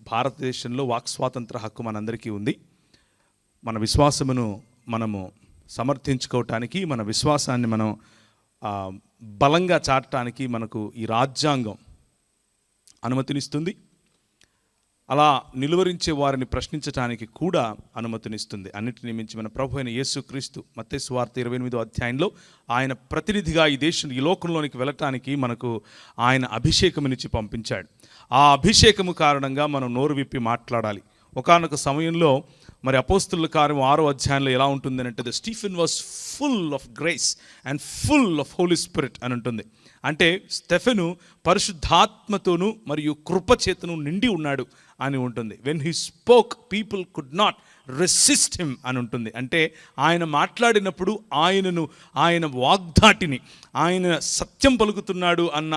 భారతదేశంలో వాక్ స్వాతంత్ర హక్కు మనందరికీ ఉంది. మన విశ్వాసమును మనము సమర్థించుకోవటానికి, మన విశ్వాసాన్ని మనం బలంగా చాటడానికి మనకు ఈ రాజ్యాంగం అనుమతినిస్తుంది. అలా నిలువరించే వారిని ప్రశ్నించడానికి కూడా అనుమతినిస్తుంది. అన్నిటిని మించి మన ప్రభు అయిన యేసుక్రీస్తు మత్తయి సువార్త 28వ అధ్యాయంలో ఆయన ప్రతినిధిగా ఈ లోకంలోనికి వెళ్ళటానికి మనకు ఆయన అభిషేకమునిచ్చి పంపించాడు. ఆ అభిషేకము కారణంగా మనం నోరు విప్పి మాట్లాడాలి. ఒకానొక సమయంలో మరి అపోస్తుల కార్యం 6వ అధ్యాయంలో ఎలా ఉంటుంది అంటే, the Stephen was full of grace and full of holy spirit అని ఉంటుంది. అంటే స్టెఫెను పరిశుద్ధాత్మతోనూ మరియు కృపచేతను నిండి ఉన్నాడు అని ఉంటుంది. When he spoke people could not resist him అని ఉంటుంది. అంటే ఆయన మాట్లాడినప్పుడు ఆయన వాగ్దాటిని, ఆయన సత్యం పలుకుతున్నాడు అన్న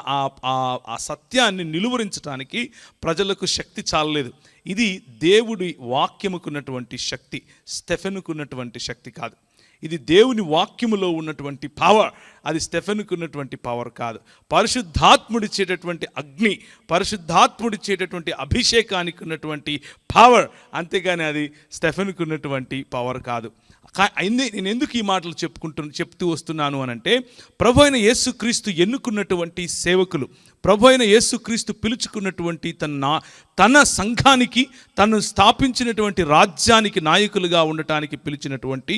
ఆ సత్యాన్ని నిలువరించడానికి ప్రజలకు శక్తి చాలలేదు. ఇది దేవుడి వాక్యముకున్నటువంటి శక్తి, స్టెఫెనుకున్నటువంటి శక్తి కాదు. ఇది దేవుని వాక్యములో ఉన్నటువంటి పవర్, అది స్టెఫెనుకున్నటువంటి పవర్ కాదు. పరిశుద్ధాత్ముడిచ్చేటటువంటి అగ్ని, పరిశుద్ధాత్ముడిచ్చేటటువంటి అభిషేకానికి ఉన్నటువంటి పవర్, అంతేగాని అది స్టెఫెనుకున్నటువంటి పవర్ కాదు. నేను ఎందుకు ఈ మాటలు చెప్తూ వస్తున్నాను అనంటే, ప్రభు అయిన యేసుక్రీస్తు ఎన్నుకున్నటువంటి సేవకులు, ప్రభు అయిన యేసుక్రీస్తు పిలుచుకున్నటువంటి తన సంఘానికి, తను స్థాపించినటువంటి రాజ్యానికి నాయకులుగా ఉండటానికి పిలిచినటువంటి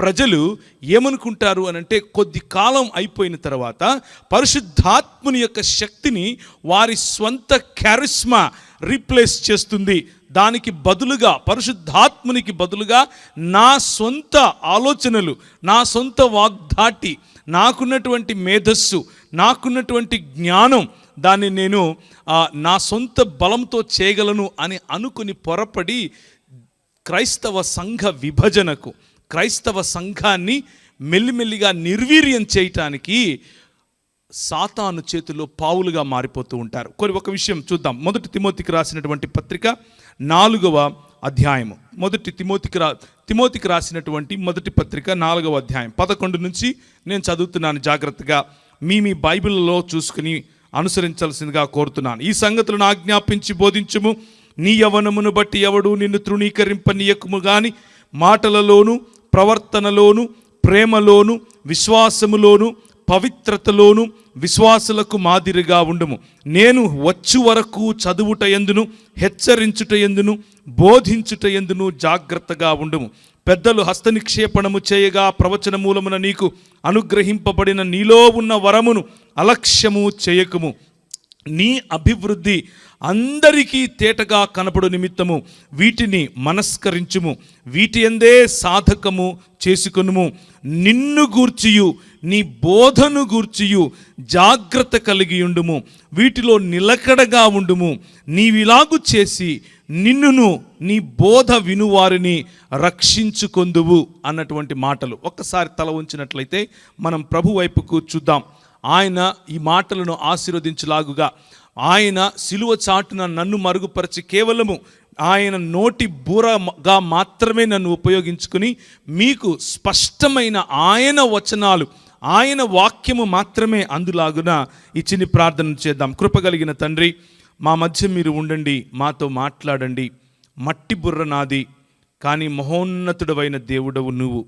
ప్రజలు ఏమనుకుంటారు అనంటే, కొద్ది కాలం అయిపోయిన తర్వాత పరిశుద్ధాత్ముని యొక్క శక్తిని వారి స్వంత క్యారిస్మా రీప్లేస్ చేస్తుంది. దానికి బదులుగా, పరిశుద్ధాత్మునికి బదులుగా నా సొంత ఆలోచనలు, నా సొంత వాగ్దాటి, నాకున్నటువంటి మేధస్సు, నాకున్నటువంటి జ్ఞానం, దాన్ని నేను నా సొంత బలంతో చేయగలను అని అనుకుని పొరపడి క్రైస్తవ సంఘ విభజనకు, క్రైస్తవ సంఘాన్ని మెల్లిమెల్లిగా నిర్వీర్యం చేయటానికి సాతాను చేతిలో పావులుగా మారిపోతూ ఉంటారు. ఒక విషయం చూద్దాం. 1 తిమోతికి రాసినటువంటి పత్రిక 4వ అధ్యాయము, తిమోతికి రాసినటువంటి మొదటి పత్రిక 4వ అధ్యాయం 11 నుంచి నేను చదువుతున్నాను. జాగ్రత్తగా మీ బైబిల్లో చూసుకుని అనుసరించాల్సిందిగా కోరుతున్నాను. ఈ సంగతులను ఆజ్ఞాపించి బోధించుము. నీ యవ్వనమును బట్టి ఎవడు నిన్ను తృణీకరింపనీయకుము గాని మాటలలోను, ప్రవర్తనలోను, ప్రేమలోను, విశ్వాసములోను, పవిత్రతలోను విశ్వాసులకు మాదిరిగా ఉండుము. నేను వచ్చు వరకు చదువుట యందును, హెచ్చరించుట యందును, బోధించుట యందును జాగ్రత్తగా ఉండుము. పెద్దలు హస్తనిక్షేపణము చేయగా ప్రవచన మూలమున నీకు అనుగ్రహింపబడిన నీలో ఉన్న వరమును అలక్ష్యము చేయకుము. నీ అభివృద్ధి అందరికీ తేటగా కనపడు నిమిత్తము వీటిని మనస్కరించుము. వీటి యందే సాధకము చేసుకొనుము. నిన్ను గూర్చియు నీ బోధను గూర్చియు జాగ్రత్త కలిగి ఉండుము. వీటిలో నిలకడగా ఉండుము. నీవిలాగు చేసి నిన్నును నీ బోధ వినువారిని రక్షించుకొందువు అన్నటువంటి మాటలు. ఒక్కసారి తల ఉంచినట్లయితే మనం ప్రభు వైపుకు చూద్దాం. ఆయన ఈ మాటలను ఆశీర్వదించులాగుగా, ఆయన సిలువ చాటున నన్ను మరుగుపరిచి కేవలము ఆయన నోటి బూరగా మాత్రమే నన్ను ఉపయోగించుకుని మీకు స్పష్టమైన ఆయన వచనాలు, ఆయన వాక్యము మాత్రమే అందులాగున ఈ చిన్ని ప్రార్థన చేద్దాం. కృపగలిగిన తండ్రి, మా మధ్య మీరు ఉండండి, మాతో మాట్లాడండి. మట్టి బుర్ర నాది, కానీ మహోన్నతుడవైన దేవుడవు నువ్వు.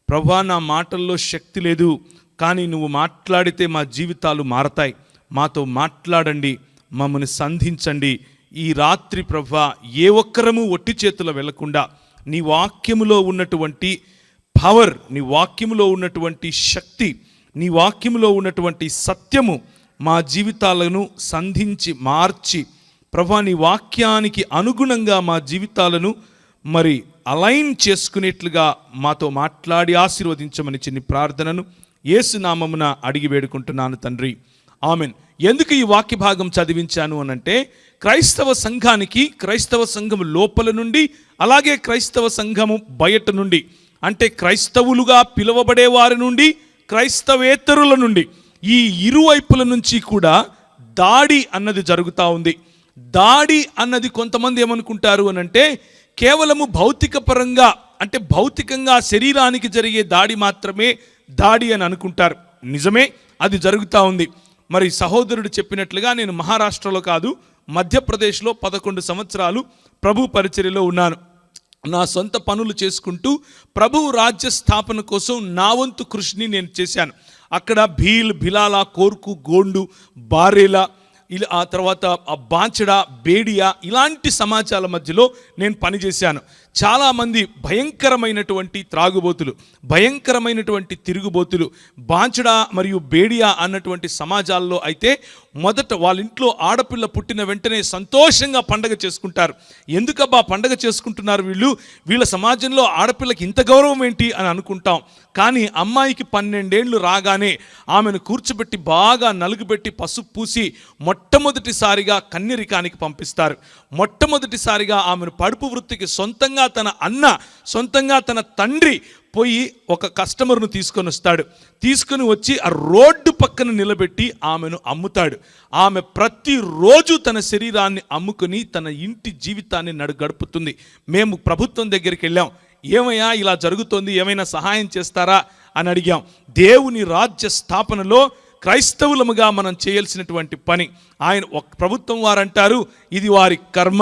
ప్రభువా, నా మాటల్లో శక్తి లేదు, కానీ నువ్వు మాట్లాడితే మా జీవితాలు మారతాయి. మాతో మాట్లాడండి, మమ్మల్ని సంధించండి. ఈ రాత్రి ప్రభువా, ఏ ఒక్కరము ఒట్టి చేతుల వెళ్లకుండా నీ వాక్యములో ఉన్నటువంటి పవర్, నీ వాక్యములో ఉన్నటువంటి శక్తి, నీ వాక్యములో ఉన్నటువంటి సత్యము మా జీవితాలను సంధించి మార్చి, ప్రభువా, నీ వాక్యానికి అనుగుణంగా మా జీవితాలను మరి అలైన్ చేసుకునేట్లుగా మాతో మాట్లాడి ఆశీర్వదించమని చిన్ని ప్రార్థనను యేసు నామమున అడిగి వేడుకుంటున్నాను తండ్రి, ఆమెన్. ఎందుకు ఈ వాక్య భాగం చదివించాను అనంటే, క్రైస్తవ సంఘానికి, క్రైస్తవ సంఘము లోపల నుండి, అలాగే క్రైస్తవ సంఘము బయట నుండి, అంటే క్రైస్తవులుగా పిలువబడే వారి నుండి, క్రైస్తవేతరుల నుండి, ఈ ఇరువైపుల నుంచి కూడా దాడి అన్నది జరుగుతూ ఉంది. దాడి అన్నది కొంతమంది ఏమనుకుంటారు అనంటే, కేవలము భౌతిక పరంగా, అంటే భౌతికంగా శరీరానికి జరిగే దాడి మాత్రమే దాడి అని అనుకుంటారు. నిజమే, అది జరుగుతూ ఉంది. మరి సహోదరుడు చెప్పినట్లుగా నేను మహారాష్ట్రలో కాదు, మధ్యప్రదేశ్లో 11 సంవత్సరాలు ప్రభు పరిచర్యలో ఉన్నాను. నా సొంత పనులు చేసుకుంటూ ప్రభువు రాజ్య స్థాపన కోసం నా వంతు కృషిని నేను చేశాను. అక్కడ భీల్, భిలాల, కోర్కు, గోండు, బారేలా, ఇలా ఆ తర్వాత బాంచడా, బేడియా ఇలాంటి సమాజాల మధ్యలో నేను పనిచేశాను. చాలామంది భయంకరమైనటువంటి త్రాగుబోతులు, భయంకరమైనటువంటి తిరుగుబోతులు బాంచడా మరియు బేడియా అన్నటువంటి సమాజాల్లో అయితే మొదట వాళ్ళ ఇంట్లో ఆడపిల్ల పుట్టిన వెంటనే సంతోషంగా పండగ చేసుకుంటారు. ఎందుకబ్బా పండగ చేసుకుంటున్నారు వీళ్ళ సమాజంలో ఆడపిల్లకి ఇంత గౌరవం ఏంటి అని అనుకుంటాం. కానీ అమ్మాయికి 12 ఏళ్ళు రాగానే ఆమెను కూర్చోబెట్టి బాగా నలుగుబెట్టి పసుపు పూసి మొట్టమొదటిసారిగా కన్యరికానికి పంపిస్తారు. మొట్టమొదటిసారిగా ఆమెను పడుపు వృత్తికి సొంతంగా తన అన్న, సొంతంగా తన తండ్రి పోయి ఒక కస్టమర్ను తీసుకొని వస్తాడు. తీసుకొని వచ్చి ఆ రోడ్డు పక్కన నిలబెట్టి ఆమెను అమ్ముతాడు. ఆమె ప్రతిరోజు తన శరీరాన్ని అమ్ముకుని తన ఇంటి జీవితాన్ని గడుపుతుంది. మేము ప్రభుత్వం దగ్గరికి వెళ్ళాం. ఏమయ్యా ఇలా జరుగుతోంది, ఏమైనా సహాయం చేస్తారా అని అడిగాం. దేవుని రాజ్య స్థాపనలో క్రైస్తవులముగా మనం చేయాల్సినటువంటి పని. ఆయన ప్రభుత్వం వారు అంటారు, ఇది వారి కర్మ,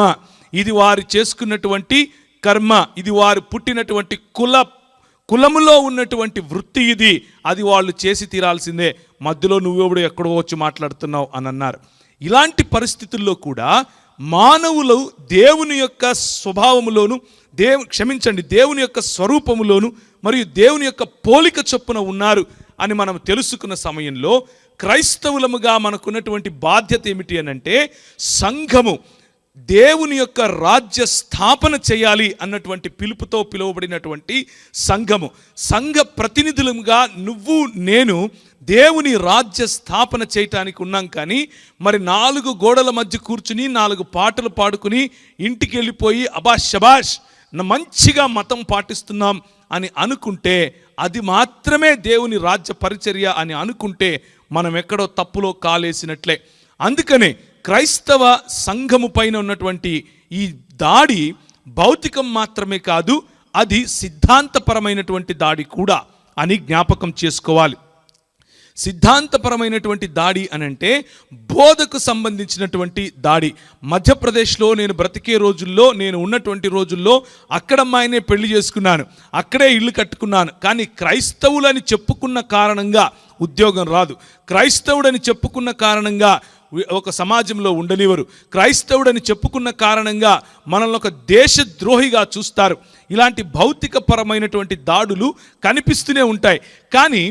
ఇది వారు చేసుకున్నటువంటి కర్మ, ఇది వారు పుట్టినటువంటి కులములో ఉన్నటువంటి వృత్తి, ఇది అది వాళ్ళు చేసి తీరాల్సిందే. మధ్యలో నువ్వెప్పుడు ఎక్కడో వచ్చి మాట్లాడుతున్నావు అని అన్నారు. ఇలాంటి పరిస్థితుల్లో కూడా మానవులు దేవుని యొక్క స్వభావములోను దేవుని యొక్క స్వరూపములోను మరియు దేవుని యొక్క పోలిక చొప్పున ఉన్నారు అని మనం తెలుసుకున్న సమయంలో క్రైస్తవులముగా మనకున్నటువంటి బాధ్యత ఏమిటి అనంటే, సంఘము దేవుని యొక్క రాజ్య స్థాపన చేయాలి అన్నటువంటి పిలుపుతో పిలువబడినటువంటి సంఘ ప్రతినిధులుగా నువ్వు నేను దేవుని రాజ్య స్థాపన చేయటానికి ఉన్నాం. కానీ మరి 4 గోడల మధ్య కూర్చుని 4 పాటలు పాడుకుని ఇంటికి వెళ్ళిపోయి అబా శబాష్ మంచిగా మతం పాటిస్తున్నాం అని అనుకుంటే, అది మాత్రమే దేవుని రాజ్య పరిచర్య అని అనుకుంటే మనం ఎక్కడో తప్పులో కాలేసినట్లే. అందుకనే క్రైస్తవ సంఘము పైన ఉన్నటువంటి ఈ దాడి భౌతికం మాత్రమే కాదు, అది సిద్ధాంతపరమైనటువంటి దాడి కూడా అని జ్ఞాపకం చేసుకోవాలి. సిద్ధాంతపరమైనటువంటి దాడి అనంటే బోధకు సంబంధించినటువంటి దాడి. మధ్యప్రదేశ్లో నేను బ్రతికే రోజుల్లో, నేను ఉన్నటువంటి రోజుల్లో అక్కడ అమ్మాయినే పెళ్లి చేసుకున్నాను, అక్కడే ఇల్లు కట్టుకున్నాను. కానీ క్రైస్తవులని చెప్పుకున్న కారణంగా ఉద్యోగం రాదు, క్రైస్తవుడని చెప్పుకున్న కారణంగా ఒక సమాజంలో ఉండనివ్వరు, క్రైస్తవుడని చెప్పుకున్న కారణంగా మనల్ని ఒక దేశద్రోహిగా చూస్తారు. ఇలాంటి భౌతిక పరమైనటువంటి దాడులు కనిపిస్తూనే ఉంటాయి. కానీ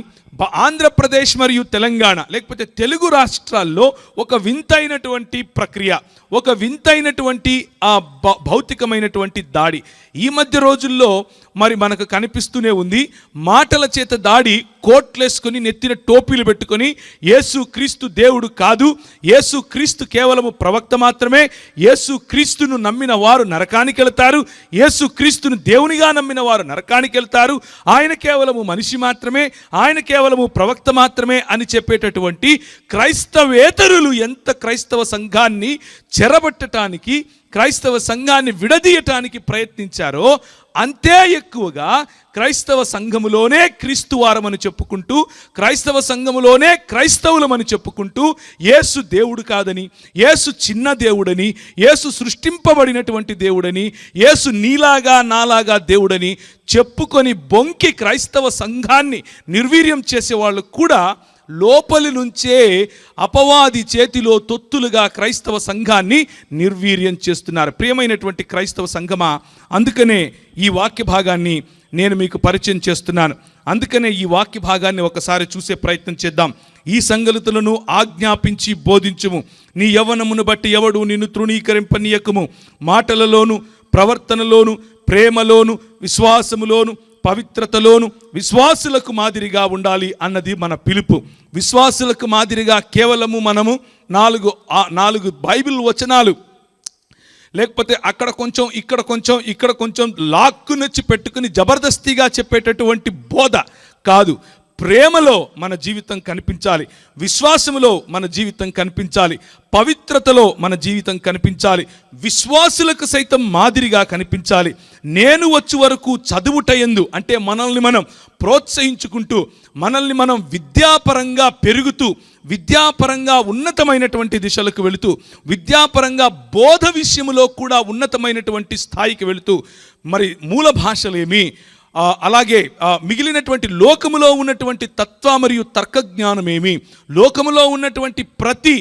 ఆంధ్రప్రదేశ్ మరియు తెలంగాణ లేకపోతే తెలుగు రాష్ట్రాల్లో ఒక వింతైనటువంటి ప్రక్రియ, ఒక వింతైనటువంటి భౌతికమైనటువంటి దాడి ఈ మధ్య రోజుల్లో మరి మనకు కనిపిస్తూనే ఉంది. మాటల చేత దాడి, కోట్లేసుకొని నెత్తిన టోపీలు పెట్టుకొని యేసు క్రీస్తు దేవుడు కాదు, యేసు క్రీస్తు కేవలము ప్రవక్త మాత్రమే, యేసు క్రీస్తును నమ్మిన వారు నరకానికి వెళ్తారు, యేసు క్రీస్తును దేవునిగా నమ్మిన వారు నరకానికి వెళ్తారు, ఆయన కేవలము మనిషి మాత్రమే, ఆయన కేవలము ప్రవక్త మాత్రమే అని చెప్పేటటువంటి క్రైస్తవేతరులు ఎంత క్రైస్తవ సంఘాన్ని చెరబట్టడానికి, క్రైస్తవ సంఘాన్ని విడదీయటానికి ప్రయత్నించారో అంతే ఎక్కువగా క్రైస్తవ సంఘములోనే క్రీస్తువారమని చెప్పుకుంటూ, క్రైస్తవ సంఘములోనే క్రైస్తవులమని చెప్పుకుంటూ యేసు దేవుడు కాదని, యేసు చిన్న దేవుడని, యేసు సృష్టింపబడినటువంటి దేవుడని, యేసు నీలాగా నాలాగా దేవుడని చెప్పుకొని బొంకి క్రైస్తవ సంఘాన్ని నిర్వీర్యం చేసేవాళ్ళు కూడా లోపలి నుంచే అపవాది చేతిలో తొత్తులుగా క్రైస్తవ సంఘాన్ని నిర్వీర్యం చేస్తున్నారు. ప్రియమైనటువంటి క్రైస్తవ సంఘమా, అందుకనే ఈ వాక్య భాగాన్ని నేను మీకు పరిచయం చేస్తున్నాను. అందుకనే ఈ వాక్య భాగాన్ని ఒకసారి చూసే ప్రయత్నం చేద్దాం. ఈ సంగతులను ఆజ్ఞాపించి బోధించుము, నీ యవ్వనమును బట్టి ఎవడు నిన్ను తృణీకరింపనీయకుము, మాటలలోను ప్రవర్తనలోను ప్రేమలోను విశ్వాసములోను పవిత్రతలోను విశ్వాసులకు మాదిరిగా ఉండాలి అన్నది మన పిలుపు. విశ్వాసులకు మాదిరిగా కేవలము మనము 4 బైబిల్ వచనాలు లేకపోతే అక్కడ కొంచెం ఇక్కడ కొంచెం లాక్కు నచ్చి పెట్టుకుని జబర్దస్తిగా చెప్పేటటువంటి బోధ కాదు. ప్రేమలో మన జీవితం కనిపించాలి, విశ్వాసములో మన జీవితం కనిపించాలి, పవిత్రతలో మన జీవితం కనిపించాలి, విశ్వాసులకు సైతం మాదిరిగా కనిపించాలి. నేను వచ్చే వరకు చదువుటయందు అంటే మనల్ని మనం ప్రోత్సహించుకుంటూ, మనల్ని మనం విద్యాపరంగా పెరుగుతూ, విద్యాపరంగా ఉన్నతమైనటువంటి దిశలకు వెళుతూ, విద్యాపరంగా బోధ విషయములో కూడా ఉన్నతమైనటువంటి స్థాయికి వెళుతూ, మరి మూల భాషలేమి, అలాగే మిగిలినటువంటి లోకములో ఉన్నటువంటి తత్వ మరియు తర్కజ్ఞానమేమి, లోకములో ఉన్నటువంటి ప్రతి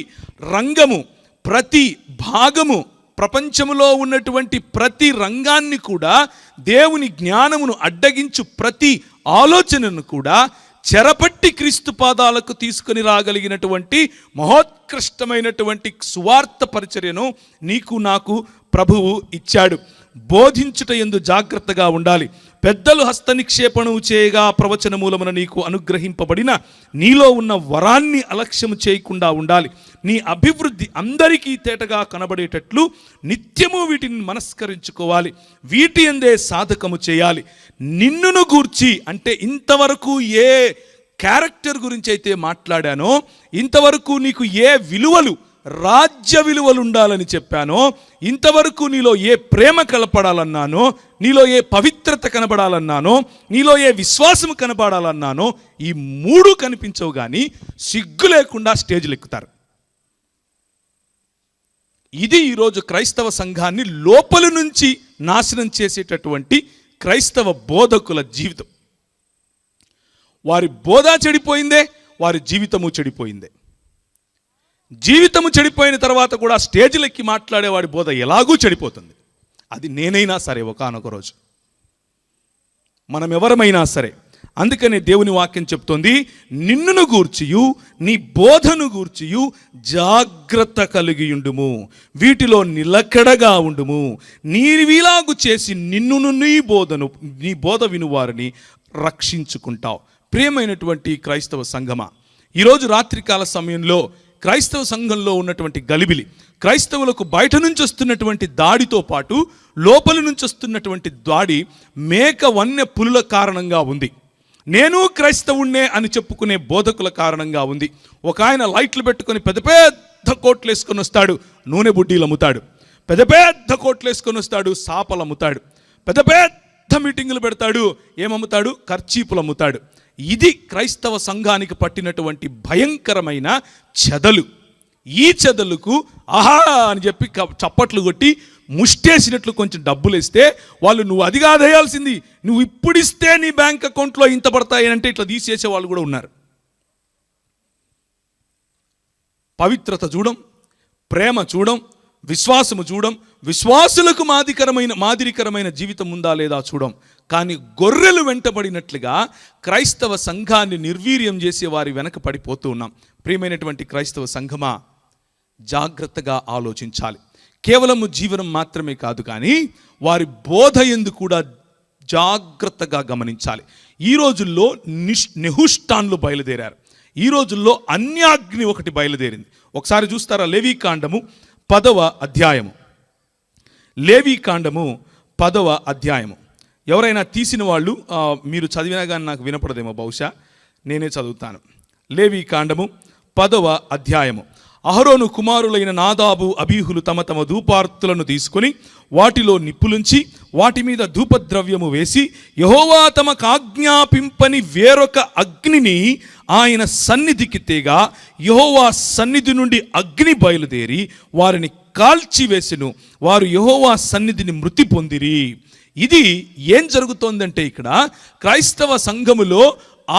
రంగము, ప్రతి భాగము, ప్రపంచములో ఉన్నటువంటి ప్రతి రంగాన్ని కూడా, దేవుని జ్ఞానమును అడ్డగించు ప్రతి ఆలోచనను కూడా చెరపట్టి క్రీస్తు పాదాలకు తీసుకొని రాగలిగినటువంటి మహోత్కృష్టమైనటువంటి సువార్త పరిచర్యను నీకు నాకు ప్రభువు ఇచ్చాడు. బోధించుట యందు జాగ్రత్తగా ఉండాలి. పెద్దలు హస్త నిక్షేపణము చేయగా ప్రవచన మూలమున నీకు అనుగ్రహింపబడిన నీలో ఉన్న వరాన్ని అలక్ష్యము చేయకుండా ఉండాలి. నీ అభివృద్ధి అందరికీ తేటగా కనబడేటట్లు నిత్యము వీటిని మనస్కరించుకోవాలి. వీటి యందే సాధకము చేయాలి. నిన్నును గూర్చి అంటే ఇంతవరకు ఏ క్యారెక్టర్ గురించి అయితే మాట్లాడానో, ఇంతవరకు నీకు ఏ విలువలు, రాజ్య విలువలు ఉండాలని చెప్పానో, ఇంతవరకు నీలో ఏ ప్రేమ కనపడాలన్నానో, నీలో ఏ పవిత్రత కనబడాలన్నానో, నీలో ఏ విశ్వాసం కనబడాలన్నానో, ఈ మూడు కనిపించవు కానీ సిగ్గు లేకుండా స్టేజ్లు ఎక్కుతారు. ఇది ఈరోజు క్రైస్తవ సంఘాన్ని లోపల నుంచి నాశనం చేసేటటువంటి క్రైస్తవ బోధకుల జీవితం. వారి బోధ చెడిపోయిందే, వారి జీవితము చెడిపోయిందే. జీవితము చెడిపోయిన తర్వాత కూడా స్టేజ్లెక్కి మాట్లాడేవాడి బోధ ఎలాగూ చెడిపోతుంది. అది నేనైనా సరే, ఒకానొక రోజు మనం ఎవరమైనా సరే. అందుకనే దేవుని వాక్యం చెప్తోంది, నిన్నును గూర్చియు నీ బోధను గూర్చియు జాగ్రత్త కలిగియుండుము, వీటిలో నిలకడగా ఉండుము. నీవిలాగు చేసి నిన్నును నీ బోధ వినువారిని రక్షించుకుంటావు. ప్రియమైనటువంటి క్రైస్తవ సంఘమా, ఈరోజు రాత్రికాల సమయంలో క్రైస్తవ సంఘంలో ఉన్నటువంటి గలిబిలి, క్రైస్తవులకు బయట నుంచి వస్తున్నటువంటి దాడితో పాటు లోపలి నుంచి వస్తున్నటువంటి దాడి మేక వన్య పులుల కారణంగా ఉంది. నేను క్రైస్తవుణ్ణే అని చెప్పుకునే బోధకుల కారణంగా ఉంది. ఒక ఆయన లైట్లు పెట్టుకొని పెద్ద పెద్ద కోట్లు వేసుకొని వస్తాడు, నూనె బుడ్డీలు అమ్ముతాడు. పెద్ద పెద్ద కోట్లు వేసుకొని వస్తాడు, సాపలు అమ్ముతాడు. పెద్ద పెద్ద మీటింగులు పెడతాడు, ఏమమ్ముతాడు? కర్చీపులు అమ్ముతాడు. ఇది క్రైస్తవ సంఘానికి పట్టినటువంటి భయంకరమైన చెదలు. ఈ చెదలకు ఆహా అని చెప్పి చప్పట్లు కొట్టి ముష్టేసినట్లు కొంచెం డబ్బులు ఇస్తే వాళ్ళు, నువ్వు అది కాదేయాల్సింది, నువ్వు ఇప్పుడు ఇస్తే నీ బ్యాంక్ అకౌంట్లో ఇంత పడతాయి అంటే ఇట్లా తీసేసే వాళ్ళు కూడా ఉన్నారు. పవిత్రత చూడం, ప్రేమ చూడం, విశ్వాసము చూడం, విశ్వాసులకు మాదిరికరమైన జీవితం ఉందా లేదా చూడం. కానీ గొర్రెలు వెంటబడినట్లుగా క్రైస్తవ సంఘాన్ని నిర్వీర్యం చేసే వారి వెనక పడిపోతూ ఉన్నాం. ప్రియమైనటువంటి క్రైస్తవ సంఘమా, జాగ్రత్తగా ఆలోచించాలి. కేవలము జీవనం మాత్రమే కాదు, కానీ వారి బోధ యందు కూడా జాగ్రత్తగా గమనించాలి. ఈ రోజుల్లో నెహుష్టాన్లు బయలుదేరారు. ఈ రోజుల్లో అన్యాగ్ని ఒకటి బయలుదేరింది. ఒకసారి చూస్తారా, లేవీకాండము 10వ అధ్యాయము. లేవీకాండము 10వ అధ్యాయము. ఎవరైనా తీసిన వాళ్ళు మీరు చదివినా కానీ నాకు వినపడదేమో, బహుశా నేనే చదువుతాను. లేవీకాండము 10వ అధ్యాయము. అహరోను కుమారులైన నాదాబు, అబీహులు తమ తమ ధూపార్తులను తీసుకొని వాటిలో నిప్పులుంచి వాటి మీద ధూపద్రవ్యము వేసి, యెహోవా తమకు ఆజ్ఞాపింపని వేరొక అగ్నిని ఆయన సన్నిధికి తేగా, యెహోవా సన్నిధి నుండి అగ్ని బయలుదేరి వారిని కాల్చివేసెను. వారు యెహోవా సన్నిధిని మృతి పొందిరి. ఇది ఏం జరుగుతోందంటే, ఇక్కడ క్రైస్తవ సంఘములో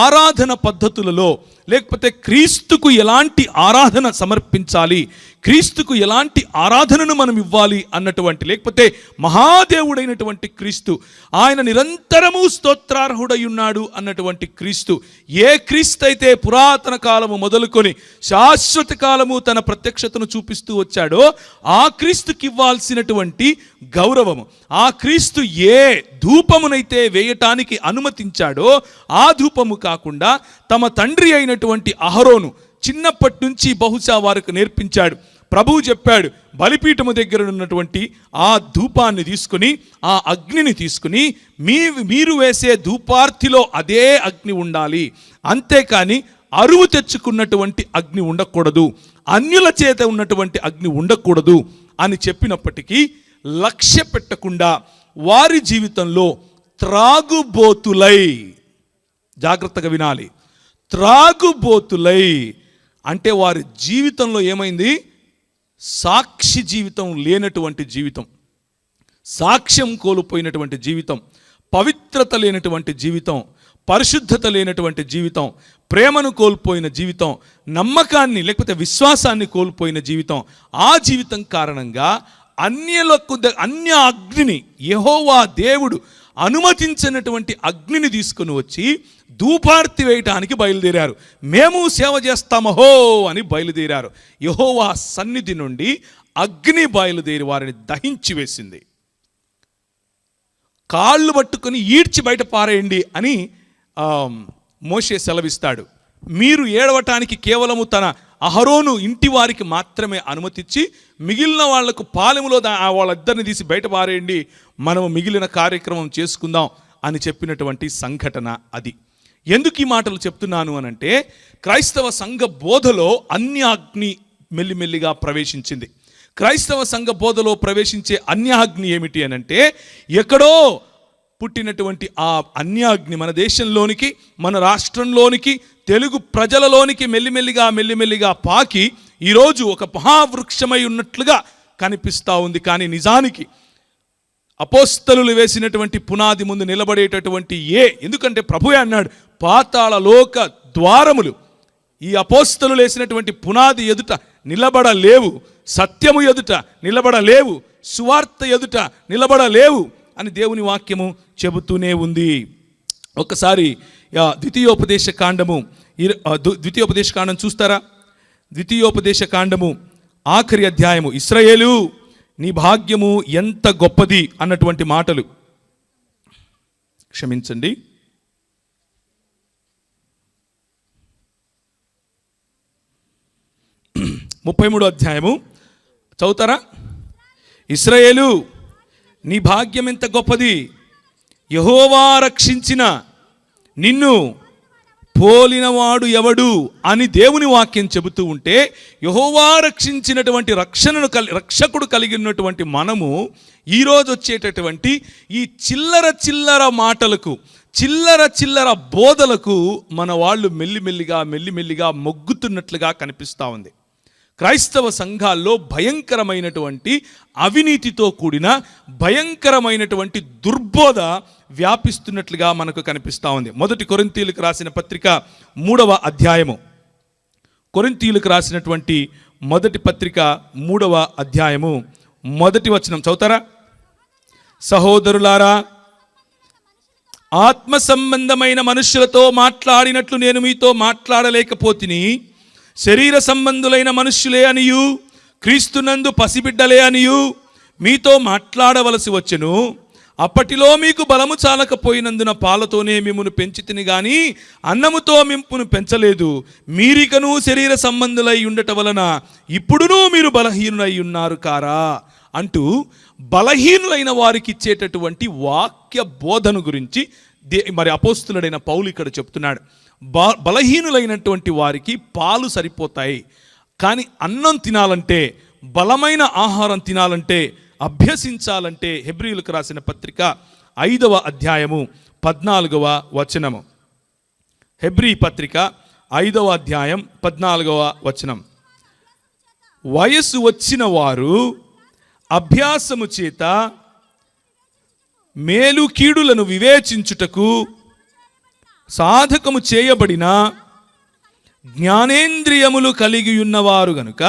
ఆరాధన పద్ధతులలో, లేకపోతే క్రీస్తుకు ఎలాంటి ఆరాధన సమర్పించాలి, క్రీస్తుకు ఎలాంటి ఆరాధనను మనం ఇవ్వాలి అన్నటువంటి, లేకపోతే మహాదేవుడైనటువంటి క్రీస్తు, ఆయన నిరంతరము స్తోత్రార్హుడై ఉన్నాడు అన్నటువంటి క్రీస్తు, ఏ క్రీస్తు అయితే పురాతన కాలము మొదలుకొని శాశ్వత కాలము తన ప్రత్యక్షతను చూపిస్తూ వచ్చాడో ఆ క్రీస్తుకి ఇవ్వాల్సినటువంటి గౌరవము, ఆ క్రీస్తు ఏ ధూపమునైతే వేయటానికి అనుమతించాడో ఆ ధూపము కాకుండా తమ తండ్రి అయినటువంటి అహరోను చిన్నప్పటి నుంచి బహుశా వారికి నేర్పించాడు. ప్రభువు చెప్పాడు, బలిపీఠము దగ్గర ఉన్నటువంటి ఆ ధూపాన్ని తీసుకుని, ఆ అగ్నిని తీసుకుని మీరు వేసే ధూపార్తిలో అదే అగ్ని ఉండాలి, అంతేకాని అరువు తెచ్చుకున్నటువంటి అగ్ని ఉండకూడదు, అన్యుల చేత ఉన్నటువంటి అగ్ని ఉండకూడదు అని చెప్పినప్పటికీ లక్ష్య పెట్టకుండా వారి జీవితంలో త్రాగుబోతులై, జాగ్రత్తగా వినాలి, త్రాగుబోతులై అంటే వారి జీవితంలో ఏమైంది? సాక్షి జీవితం లేనటువంటి జీవితం, సాక్ష్యం కోల్పోయినటువంటి జీవితం, పవిత్రత లేనటువంటి జీవితం, పరిశుద్ధత లేనటువంటి జీవితం, ప్రేమను కోల్పోయిన జీవితం, నమ్మకాన్ని లేకపోతే విశ్వాసాన్ని కోల్పోయిన జీవితం. ఆ జీవితం కారణంగా అన్య అగ్నిని, యెహోవా దేవుడు అనుమతించినటువంటి అగ్నిని తీసుకుని వచ్చి ధూపార్తి వేయటానికి బయలుదేరారు. మేము సేవ చేస్తామహో అని బయలుదేరారు. యెహోవా సన్నిధి నుండి అగ్ని బయలుదేరి వారిని దహించి వేసింది. కాళ్ళు పట్టుకొని ఈడ్చి బయట పారేయండి అని మోషే సెలవిస్తాడు. మీరు ఏడవటానికి కేవలము తన అహరోను ఇంటి వారికి మాత్రమే అనుమతిచ్చి మిగిలిన వాళ్లకు పాలెములో వాళ్ళిద్దరిని తీసి బయట పారేయండి, మనము మిగిలిన కార్యక్రమం చేసుకుందాం అని చెప్పినటువంటి సంఘటన అది. ఎందుకు ఈ మాటలు చెప్తున్నాను అనంటే, క్రైస్తవ సంఘ బోధలో అన్యాగ్ని మెల్లిమెల్లిగా ప్రవేశించింది. క్రైస్తవ సంఘ బోధలో ప్రవేశించే అన్యాగ్ని ఏమిటి అనంటే, ఎక్కడో పుట్టినటువంటి ఆ అన్యాగ్ని మన దేశంలోనికి, మన రాష్ట్రంలోనికి, తెలుగు ప్రజలలోనికి మెల్లిమెల్లిగా పాకి ఈరోజు ఒక మహావృక్షమై ఉన్నట్లుగా కనిపిస్తూ ఉంది. కానీ నిజానికి అపోస్తలులు వేసినటువంటి పునాది ముందు నిలబడేటటువంటి ఎందుకంటే ప్రభువే అన్నాడు, పాతాళ లోక ద్వారములు ఈ అపోస్తలులు వేసినటువంటి పునాది ఎదుట నిలబడలేవు, సత్యము ఎదుట నిలబడలేవు, సువార్త ఎదుట నిలబడలేవు అని దేవుని వాక్యము చెబుతూనే ఉంది. ఒకసారి ద్వితీయోపదేశ కాండం చూస్తారా? ద్వితీయోపదేశ కాండము ఆఖరి అధ్యాయము, ఇశ్రాయేలు నీ భాగ్యము ఎంత గొప్పది అన్నటువంటి మాటలు, క్షమించండి, 33వ అధ్యాయము చదువుతారా? ఇశ్రాయేలు నీ భాగ్యం ఎంత గొప్పది, యెహోవా రక్షించిన నిన్ను పోలినవాడు ఎవడు అని దేవుని వాక్యం చెబుతూ ఉంటే, యెహోవా రక్షించినటువంటి రక్షకుడు కలిగి ఉన్నటువంటి మనము ఈరోజు వచ్చేటటువంటి ఈ చిల్లర మాటలకు, చిల్లర బోధలకు మన వాళ్ళు మెల్లిమెల్లిగా మొగ్గుతున్నట్లుగా కనిపిస్తూ ఉంది. క్రైస్తవ సంఘాల్లో భయంకరమైనటువంటి అవినీతితో కూడిన భయంకరమైనటువంటి దుర్బోధ వ్యాపిస్తున్నట్లుగా మనకు కనిపిస్తూ ఉంది. 1 కొరింథీయులకు రాసిన పత్రిక 3వ అధ్యాయము, కొరింథీయులకు రాసినటువంటి 1 పత్రిక 3వ అధ్యాయము 1వ వచనం చదువుతారా? సహోదరులారా, ఆత్మ సంబంధమైన మనుష్యులతో మాట్లాడినట్లు నేను మీతో మాట్లాడలేకపోతిని, శరీర సంబంధులైన మనుష్యులే అనియు క్రీస్తునందు పసిబిడ్డలే అనియు మీతో మాట్లాడవలసి వచ్చెను. అప్పటిలో మీకు బలము చాలకపోయినందున పాలతోనే మిమ్మును పెంచితిని గాని అన్నముతో మింపును పెంచలేదు. మీరికను శరీర సంబంధులై ఉండట వలన ఇప్పుడునూ మీరు బలహీనులై ఉన్నారు కారా అంటూ బలహీనులైన వారికి ఇచ్చేటటువంటి వాక్య బోధన గురించి మరి అపోస్తులుడైన పౌలు ఇక్కడ చెప్తున్నాడు. బలహీనులైనటువంటి వారికి పాలు సరిపోతాయి, కానీ అన్నం తినాలంటే, బలమైన ఆహారం తినాలంటే, అభ్యసించాలంటే హెబ్రీయులకు రాసిన పత్రిక 5వ అధ్యాయము 14వ వచనము, హెబ్రీ పత్రిక 5వ అధ్యాయం 14వ వచనం, వయస్సు వచ్చిన వారు అభ్యాసము చేత మేలు కీడులను వివేచించుటకు సాధకము చేయబడిన జ్ఞానేంద్రియములు కలిగి ఉన్నవారు గనుక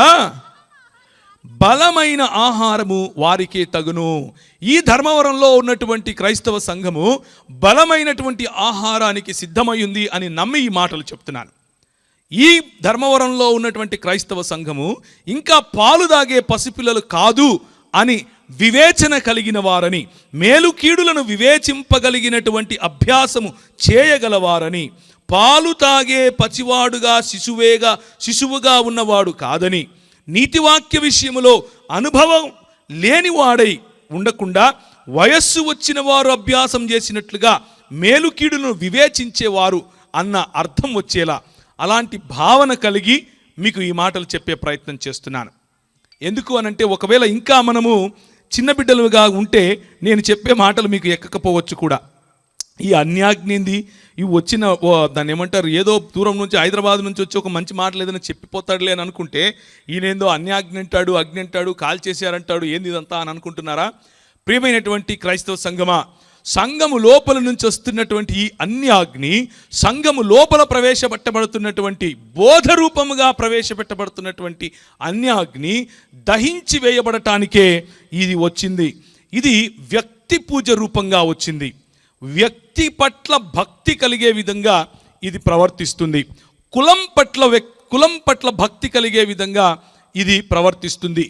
బలమైన ఆహారము వారికే తగును. ఈ ధర్మవరంలో ఉన్నటువంటి క్రైస్తవ సంఘము బలమైనటువంటి ఆహారానికి సిద్ధమైంది అని నమ్మి ఈ మాటలు చెప్తున్నాను. ఈ ధర్మవరంలో ఉన్నటువంటి క్రైస్తవ సంఘము ఇంకా పాలు దాగే పసిపిల్లలు కాదు అని వివేచన కలిగిన వారని, మేలు కీడులను వివేచింపగలిగినటువంటి అభ్యాసము చేయగలవారని, పాలు తాగే పసివాడుగా శిశువుగా ఉన్నవాడు కాదని, నీతివాక్య విషయములో అనుభవం లేనివాడై ఉండకుండా వయస్సు వచ్చిన వారు అభ్యాసం చేసినట్లుగా మేలుకీడును వివేచించేవారు అన్న అర్థం వచ్చేలా అలాంటి భావన కలిగి మీకు ఈ మాటలు చెప్పే ప్రయత్నం చేస్తున్నాను. ఎందుకు అనంటే ఒకవేళ ఇంకా మనము చిన్న బిడ్డలుగా ఉంటే నేను చెప్పే మాటలు మీకు ఎక్కకపోవచ్చు కూడా. ఈ అన్యాజ్ఞింది ఇవి వచ్చిన దాన్ని ఏమంటారు, ఏదో దూరం నుంచి హైదరాబాద్ నుంచి వచ్చి ఒక మంచి మాటలు ఏదైనా చెప్పిపోతాడులే అని అనుకుంటే ఈయనేందో అన్యాజ్ఞ అంటాడు, అగ్ని అంటాడు, కాల్ చేశారంటాడు, ఏంది ఇదంతా అని అనుకుంటున్నారా? ప్రియమైనటువంటి క్రైస్తవ సంఘమా, సంఘము లోపల నుంచి వస్తున్నటువంటి ఈ అన్యాగ్ని, సంఘము లోపల ప్రవేశపెట్టబడుతున్నటువంటి బోధ రూపముగా ప్రవేశపెట్టబడుతున్నటువంటి అన్యాగ్ని దహించి వేయబడటానికే ఇది వచ్చింది. ఇది వ్యక్తి పూజ రూపంగా వచ్చింది. వ్యక్తి పట్ల భక్తి కలిగే విధంగా ఇది ప్రవర్తిస్తుంది. కులం పట్ల భక్తి కలిగే విధంగా ఇది ప్రవర్తిస్తుంది.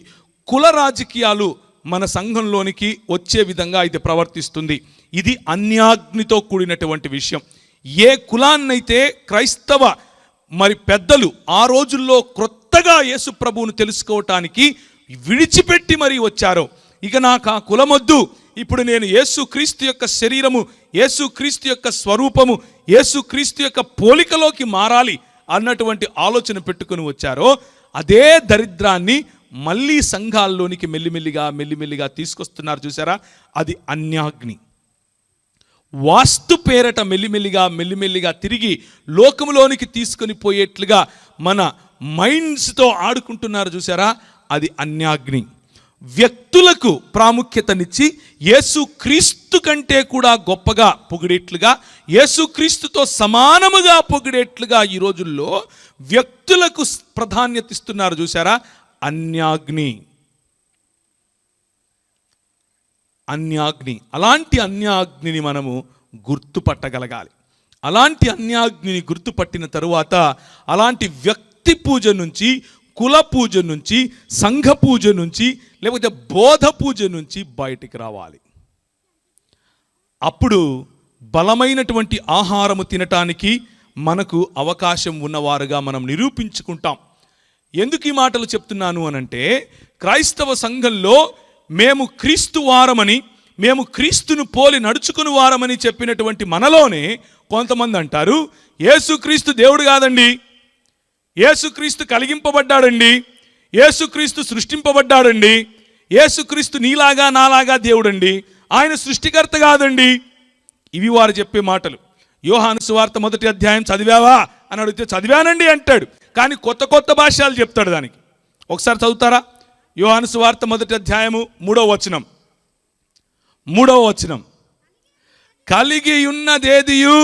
కుల రాజకీయాలు మన సంఘంలోనికి వచ్చే విధంగా ఇది ప్రవర్తిస్తుంది. ఇది అన్యాగ్నితో కూడినటువంటి విషయం. ఏ కులాన్నైతే క్రైస్తవ పెద్దలు ఆ రోజుల్లో క్రొత్తగా యేసు ప్రభువును తెలుసుకోవటానికి విడిచిపెట్టి మరీ వచ్చారో, ఇక నాకు ఆ కులమొద్దు, ఇప్పుడు నేను యేసుక్రీస్తు యొక్క శరీరము, యేసుక్రీస్తు యొక్క స్వరూపము, యేసుక్రీస్తు యొక్క పోలికలోకి మారాలి అన్నటువంటి ఆలోచన పెట్టుకుని వచ్చారో, అదే దరిద్రాన్ని మళ్ళీ సంఘాల్లోనికి మెల్లిమెల్లిగా తీసుకొస్తున్నారు. చూసారా? అది అన్యాగ్ని. వాస్తు పేరట మెల్లిమెల్లిగా తిరిగి లోకములోనికి తీసుకొని పోయేట్లుగా మన మైండ్స్తో ఆడుకుంటున్నారు. చూసారా? అది అన్యాగ్ని. వ్యక్తులకు ప్రాముఖ్యతనిచ్చి యేసుక్రీస్తు కంటే కూడా గొప్పగా పొగిడేట్లుగా, యేసుక్రీస్తుతో సమానముగా పొగిడేట్లుగా ఈ రోజుల్లో వ్యక్తులకు ప్రాధాన్యత ఇస్తున్నారు. చూసారా? అన్యాగ్ని. అలాంటి అన్యాగ్నిని మనము గుర్తుపట్టగలగాలి. అలాంటి అన్యాగ్నిని గుర్తుపట్టిన తరువాత అలాంటి వ్యక్తి పూజ నుంచి, కుల పూజ నుంచి, సంఘ పూజ నుంచి, లేకపోతే బోధ పూజ నుంచి బయటికి రావాలి. అప్పుడు బలమైనటువంటి ఆహారము తినటానికి మనకు అవకాశం ఉన్నవారుగా మనం నిరూపించుకుంటాం. ఎందుకు ఈ మాటలు చెప్తున్నాను అనంటే, క్రైస్తవ సంఘంలో మేము క్రీస్తు వారమని, మేము క్రీస్తును పోలి నడుచుకుని వారమని చెప్పినటువంటి మనలోనే కొంతమంది అంటారు, యేసుక్రీస్తు దేవుడు కాదండి, యేసుక్రీస్తు కలిగింపబడ్డాడండి, యేసుక్రీస్తు సృష్టింపబడ్డాడండి, యేసుక్రీస్తు నీలాగా నాలాగా దేవుడండి, ఆయన సృష్టికర్త కాదండి. ఇవి వారు చెప్పే మాటలు. యోహాను సువార్త 1వ అధ్యాయం చదివావా అని అడిగితే చదివానండి అంటాడు, కానీ కొత్త భాష్యాలు చెప్తాడు దానికి. ఒకసారి చదువుతారా? యోహాను సువార్త 1వ అధ్యాయము 3వ వచనం. కలిగి ఉన్నదేదియు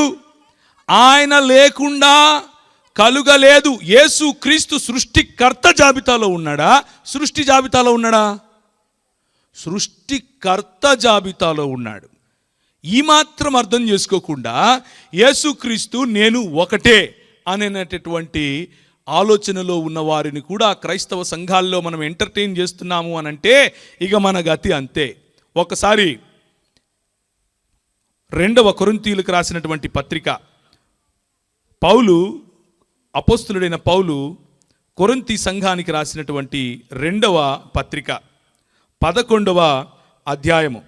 ఆయన లేకుండా కలుగలేదు. యేసు క్రీస్తు సృష్టికర్త జాబితాలో ఉన్నాడా? సృష్టి జాబితాలో ఉన్నాడా? సృష్టికర్త జాబితాలో ఉన్నాడు. ఈ మాత్రం అర్థం చేసుకోకుండా యేసుక్రీస్తు నేను ఒకటే అనేటటువంటి ఆలోచనలో ఉన్న వారిని కూడా క్రైస్తవ సంఘాల్లో మనం ఎంటర్టైన్ చేస్తున్నాము అనంటే ఇక మన గతి అంతే. ఒకసారి 2వ కొరింథీయులకు రాసినటువంటి పత్రిక, అపోస్తులుడైన పౌలు కొరింథీ సంఘానికి రాసినటువంటి 2వ పత్రిక 11వ అధ్యాయము,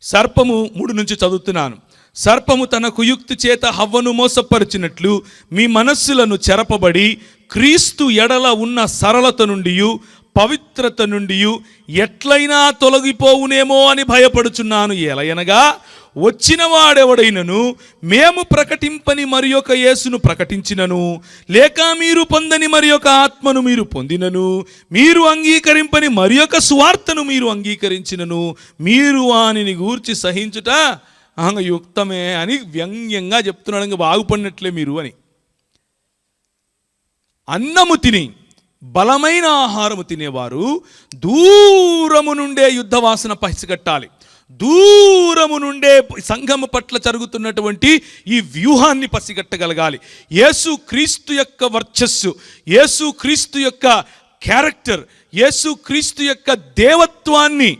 సర్పము 3 నుంచి చదువుతున్నాను. సర్పము తన కుయుక్తి చేత హవ్వను మోసపరిచినట్లు మీ మనస్సులను చెరపబడి క్రీస్తు ఎడల ఉన్న సరళత నుండి, పవిత్రత నుండి ఎట్లయినా తొలగిపోవునేమో అని భయపడుచున్నాను. ఎలయనగా వచ్చిన వాడెవడైనను మేము ప్రకటింపని మరి ఒక యేసును ప్రకటించినను, లేక మీరు పొందని మరి ఒక ఆత్మను మీరు పొందినను, మీరు అంగీకరింపని మరి ఒక సువార్తను మీరు అంగీకరించినను, మీరు వానిని గూర్చి సహించుట యుక్తమే అని వ్యంగ్యంగా చెప్తున్నాడు. ఇంకా బాగుపడినట్లే మీరు అని. అన్నము తిని బలమైన ఆహారము తినేవారు దూరము నుండే యుద్ధ వాసన పసిగట్టాలి. దూరము నుండే సంఘము పట్ల జరుగుతున్నటువంటి ఈ వ్యూహాన్ని పసిగట్టగలగాలి. యేసు క్రీస్తు యొక్క వర్చస్సు, యేసు క్రీస్తు యొక్క క్యారెక్టర్, యేసు క్రీస్తు యొక్క దేవత్వాన్ని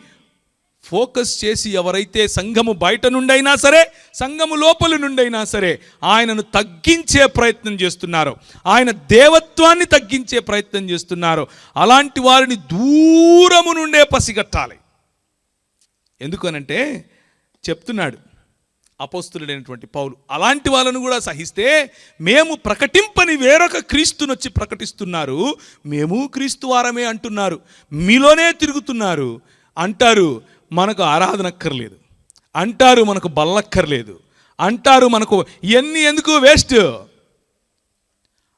ఫోకస్ చేసి ఎవరైతే సంఘము బయట నుండైనా సరే, సంఘము లోపలి నుండైనా సరే ఆయనను తగ్గించే ప్రయత్నం చేస్తున్నారు, ఆయన దేవత్వాన్ని తగ్గించే ప్రయత్నం చేస్తున్నారు, అలాంటి వారిని దూరము నుండే పసిగట్టాలి. ఎందుకనంటే చెప్తున్నాడు అపోస్తులుడైనటువంటి పౌలు, అలాంటి వాళ్ళను కూడా సహిస్తే మేము ప్రకటింపని వేరొక క్రీస్తునొచ్చి ప్రకటిస్తున్నారు, మేము క్రీస్తు వారమే అంటున్నారు, మీలోనే తిరుగుతున్నారు అంటారు. మనకు ఆరాధన అక్కర్లేదు అంటారు, మనకు బల్లక్కర్లేదు అంటారు, మనకు ఇవన్నీ ఎందుకు వేస్ట్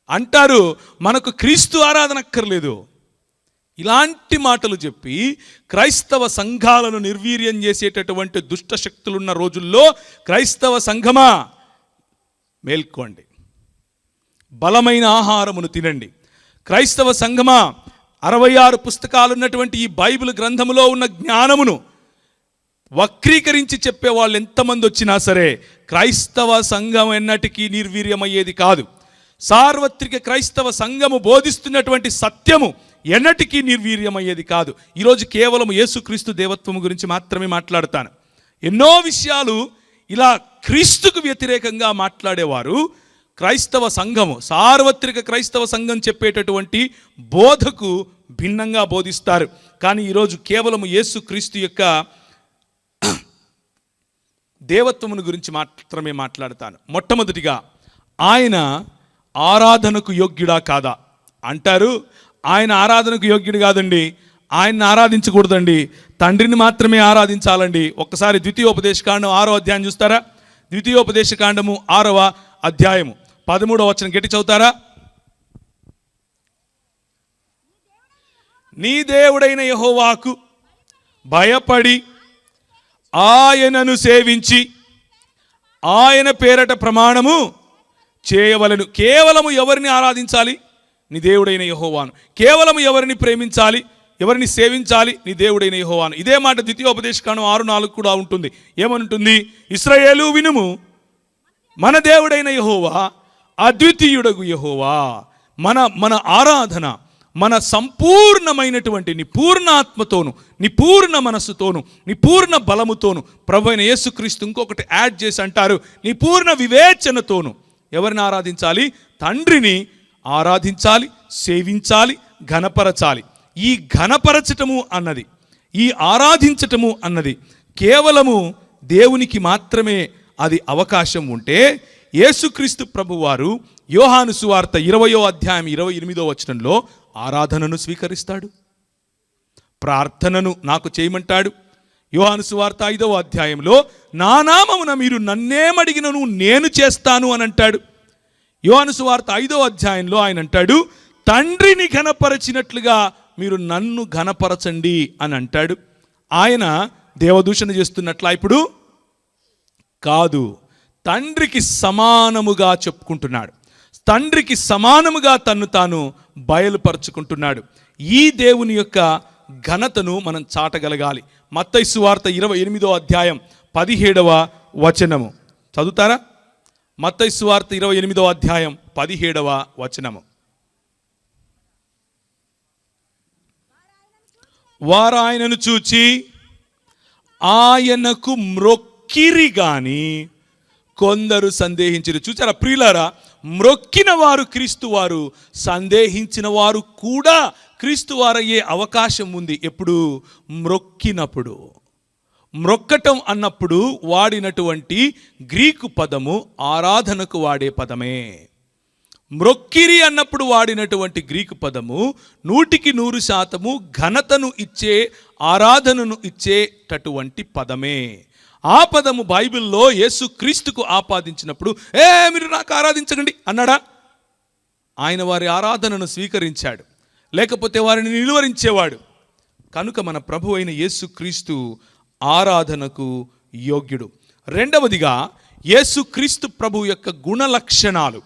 అంటారు, మనకు క్రీస్తు ఆరాధన అక్కర్లేదు. ఇలాంటి మాటలు చెప్పి క్రైస్తవ సంఘాలను నిర్వీర్యం చేసేటటువంటి దుష్ట శక్తులున్న రోజుల్లో క్రైస్తవ సంఘమా మేల్కోండి, బలమైన ఆహారమును తినండి. క్రైస్తవ సంఘమా 66 పుస్తకాలు ఉన్నటువంటి ఈ బైబిల్ గ్రంథములో ఉన్న జ్ఞానమును వక్రీకరించి చెప్పే వాళ్ళు ఎంతమంది వచ్చినా సరే క్రైస్తవ సంఘం ఎన్నటికీ నిర్వీర్యమయ్యేది కాదు. సార్వత్రిక క్రైస్తవ సంఘము బోధిస్తున్నటువంటి సత్యము ఎన్నటికీ నిర్వీర్యమయ్యేది కాదు. ఈరోజు కేవలం యేసుక్రీస్తు దేవత్వము గురించి మాత్రమే మాట్లాడతాను. ఎన్నో విషయాలు ఇలా క్రీస్తుకు వ్యతిరేకంగా మాట్లాడేవారు క్రైస్తవ సంఘము, సార్వత్రిక క్రైస్తవ సంఘం చెప్పేటటువంటి బోధకు భిన్నంగా బోధిస్తారు. కానీ ఈరోజు కేవలం యేసుక్రీస్తు యొక్క దేవత్వమును గురించి మాత్రమే మాట్లాడతాను. మొట్టమొదటిగా ఆయన ఆరాధనకు యోగ్యుడా కాదా అంటారు. ఆయన ఆరాధనకు యోగ్యుడు కాదండి, ఆయన్ని ఆరాధించకూడదండి, తండ్రిని మాత్రమే ఆరాధించాలండి. ఒక్కసారి ద్వితీయోపదేశకాండం 6వ అధ్యాయం చూస్తారా? ద్వితీయోపదేశకాండము 6వ అధ్యాయము 13వ వచనం గట్టి చదువుతారా? నీ దేవుడైన యెహోవాకు భయపడి ఆయనను సేవించి ఆయన పేరట ప్రమాణము చేయవలెను. కేవలము ఎవరిని ఆరాధించాలి? నీ దేవుడైన యెహోవాను. కేవలము ఎవరిని ప్రేమించాలి, ఎవరిని సేవించాలి? నీ దేవుడైన యెహోవాను. ఇదే మాట ద్వితీయోపదేశకాండం 6:4 కూడా ఉంటుంది. ఏమనుంటుంది? ఇశ్రాయేలు వినుము, మన దేవుడైన యెహోవా అద్వితీయుడగు యెహోవా. మన ఆరాధన మన సంపూర్ణమైనటువంటి నీ పూర్ణ ఆత్మతోను, నీ పూర్ణ మనస్సుతోను, నీ పూర్ణ బలముతోను, ప్రభువైన యేసుక్రీస్తు ఇంకొకటి యాడ్ చేసి అంటారు, నీ పూర్ణ వివేచనతోను ఎవరిని ఆరాధించాలి? తండ్రిని ఆరాధించాలి, సేవించాలి, ఘనపరచాలి. ఈ ఘనపరచటము అన్నది, ఈ ఆరాధించటము అన్నది కేవలము దేవునికి మాత్రమే అది అవకాశం ఉంటే, యేసుక్రీస్తు ప్రభువారు యోహాను సువార్త 20వ అధ్యాయం 28వ వచనంలో ఆరాధనను స్వీకరిస్తాడు, ప్రార్థనను నాకు చేయమంటాడు. యోహాను సువార్త 5వ అధ్యాయంలో నా నామమున మీరు నన్నేమడిగినను నేను చేస్తాను అని అంటాడు. యోహాను సువార్త 5వ అధ్యాయంలో ఆయన అంటాడు, తండ్రిని ఘనపరచినట్లుగా మీరు నన్ను ఘనపరచండి అని అంటాడు. ఆయన దేవదూషణ చేస్తున్నట్లా ఇప్పుడు? కాదు, తండ్రికి సమానముగా చెప్పుకుంటున్నాడు, తండ్రికి సమానముగా తన్ను తాను బయలుపరుచుకుంటున్నాడు. ఈ దేవుని యొక్క ఘనతను మనం చాటగలగాలి. మత్తయి సువార్త 28వ అధ్యాయం 17వ వచనము చదువుతారా? మత్తయి సువార్త 28వ అధ్యాయం 17వ వచనము. వారు ఆయనను చూచి ఆయనకు మ్రొక్కిరి గాని కొందరు సందేహించిరి. చూచారా ప్రియులారా? మ్రొక్కిన వారు క్రీస్తు వారు, సందేహించిన వారు కూడా క్రీస్తు వారయ్యే అవకాశం ఉంది. ఎప్పుడు? మ్రొక్కినప్పుడు. మ్రొక్కటం అన్నప్పుడు వాడినటువంటి గ్రీకు పదము ఆరాధనకు వాడే పదమే. మ్రొక్కిరి అన్నప్పుడు వాడినటువంటి గ్రీకు పదము 100% ఘనతను ఇచ్చే, ఆరాధనను ఇచ్చేటటువంటి పదమే. ఆ పదము బైబిల్లో యేసు క్రీస్తుకు ఆపాదించినప్పుడు మీరు నాకు ఆరాధించకండి అన్నాడా? ఆయన వారి ఆరాధనను స్వీకరించాడు, లేకపోతే వారిని నిలువరించేవాడు. కనుక మన ప్రభు అయిన యేసు క్రీస్తు ఆరాధనకు యోగ్యుడు. రెండవదిగా యేసు క్రీస్తు ప్రభు యొక్క గుణలక్షణాలు.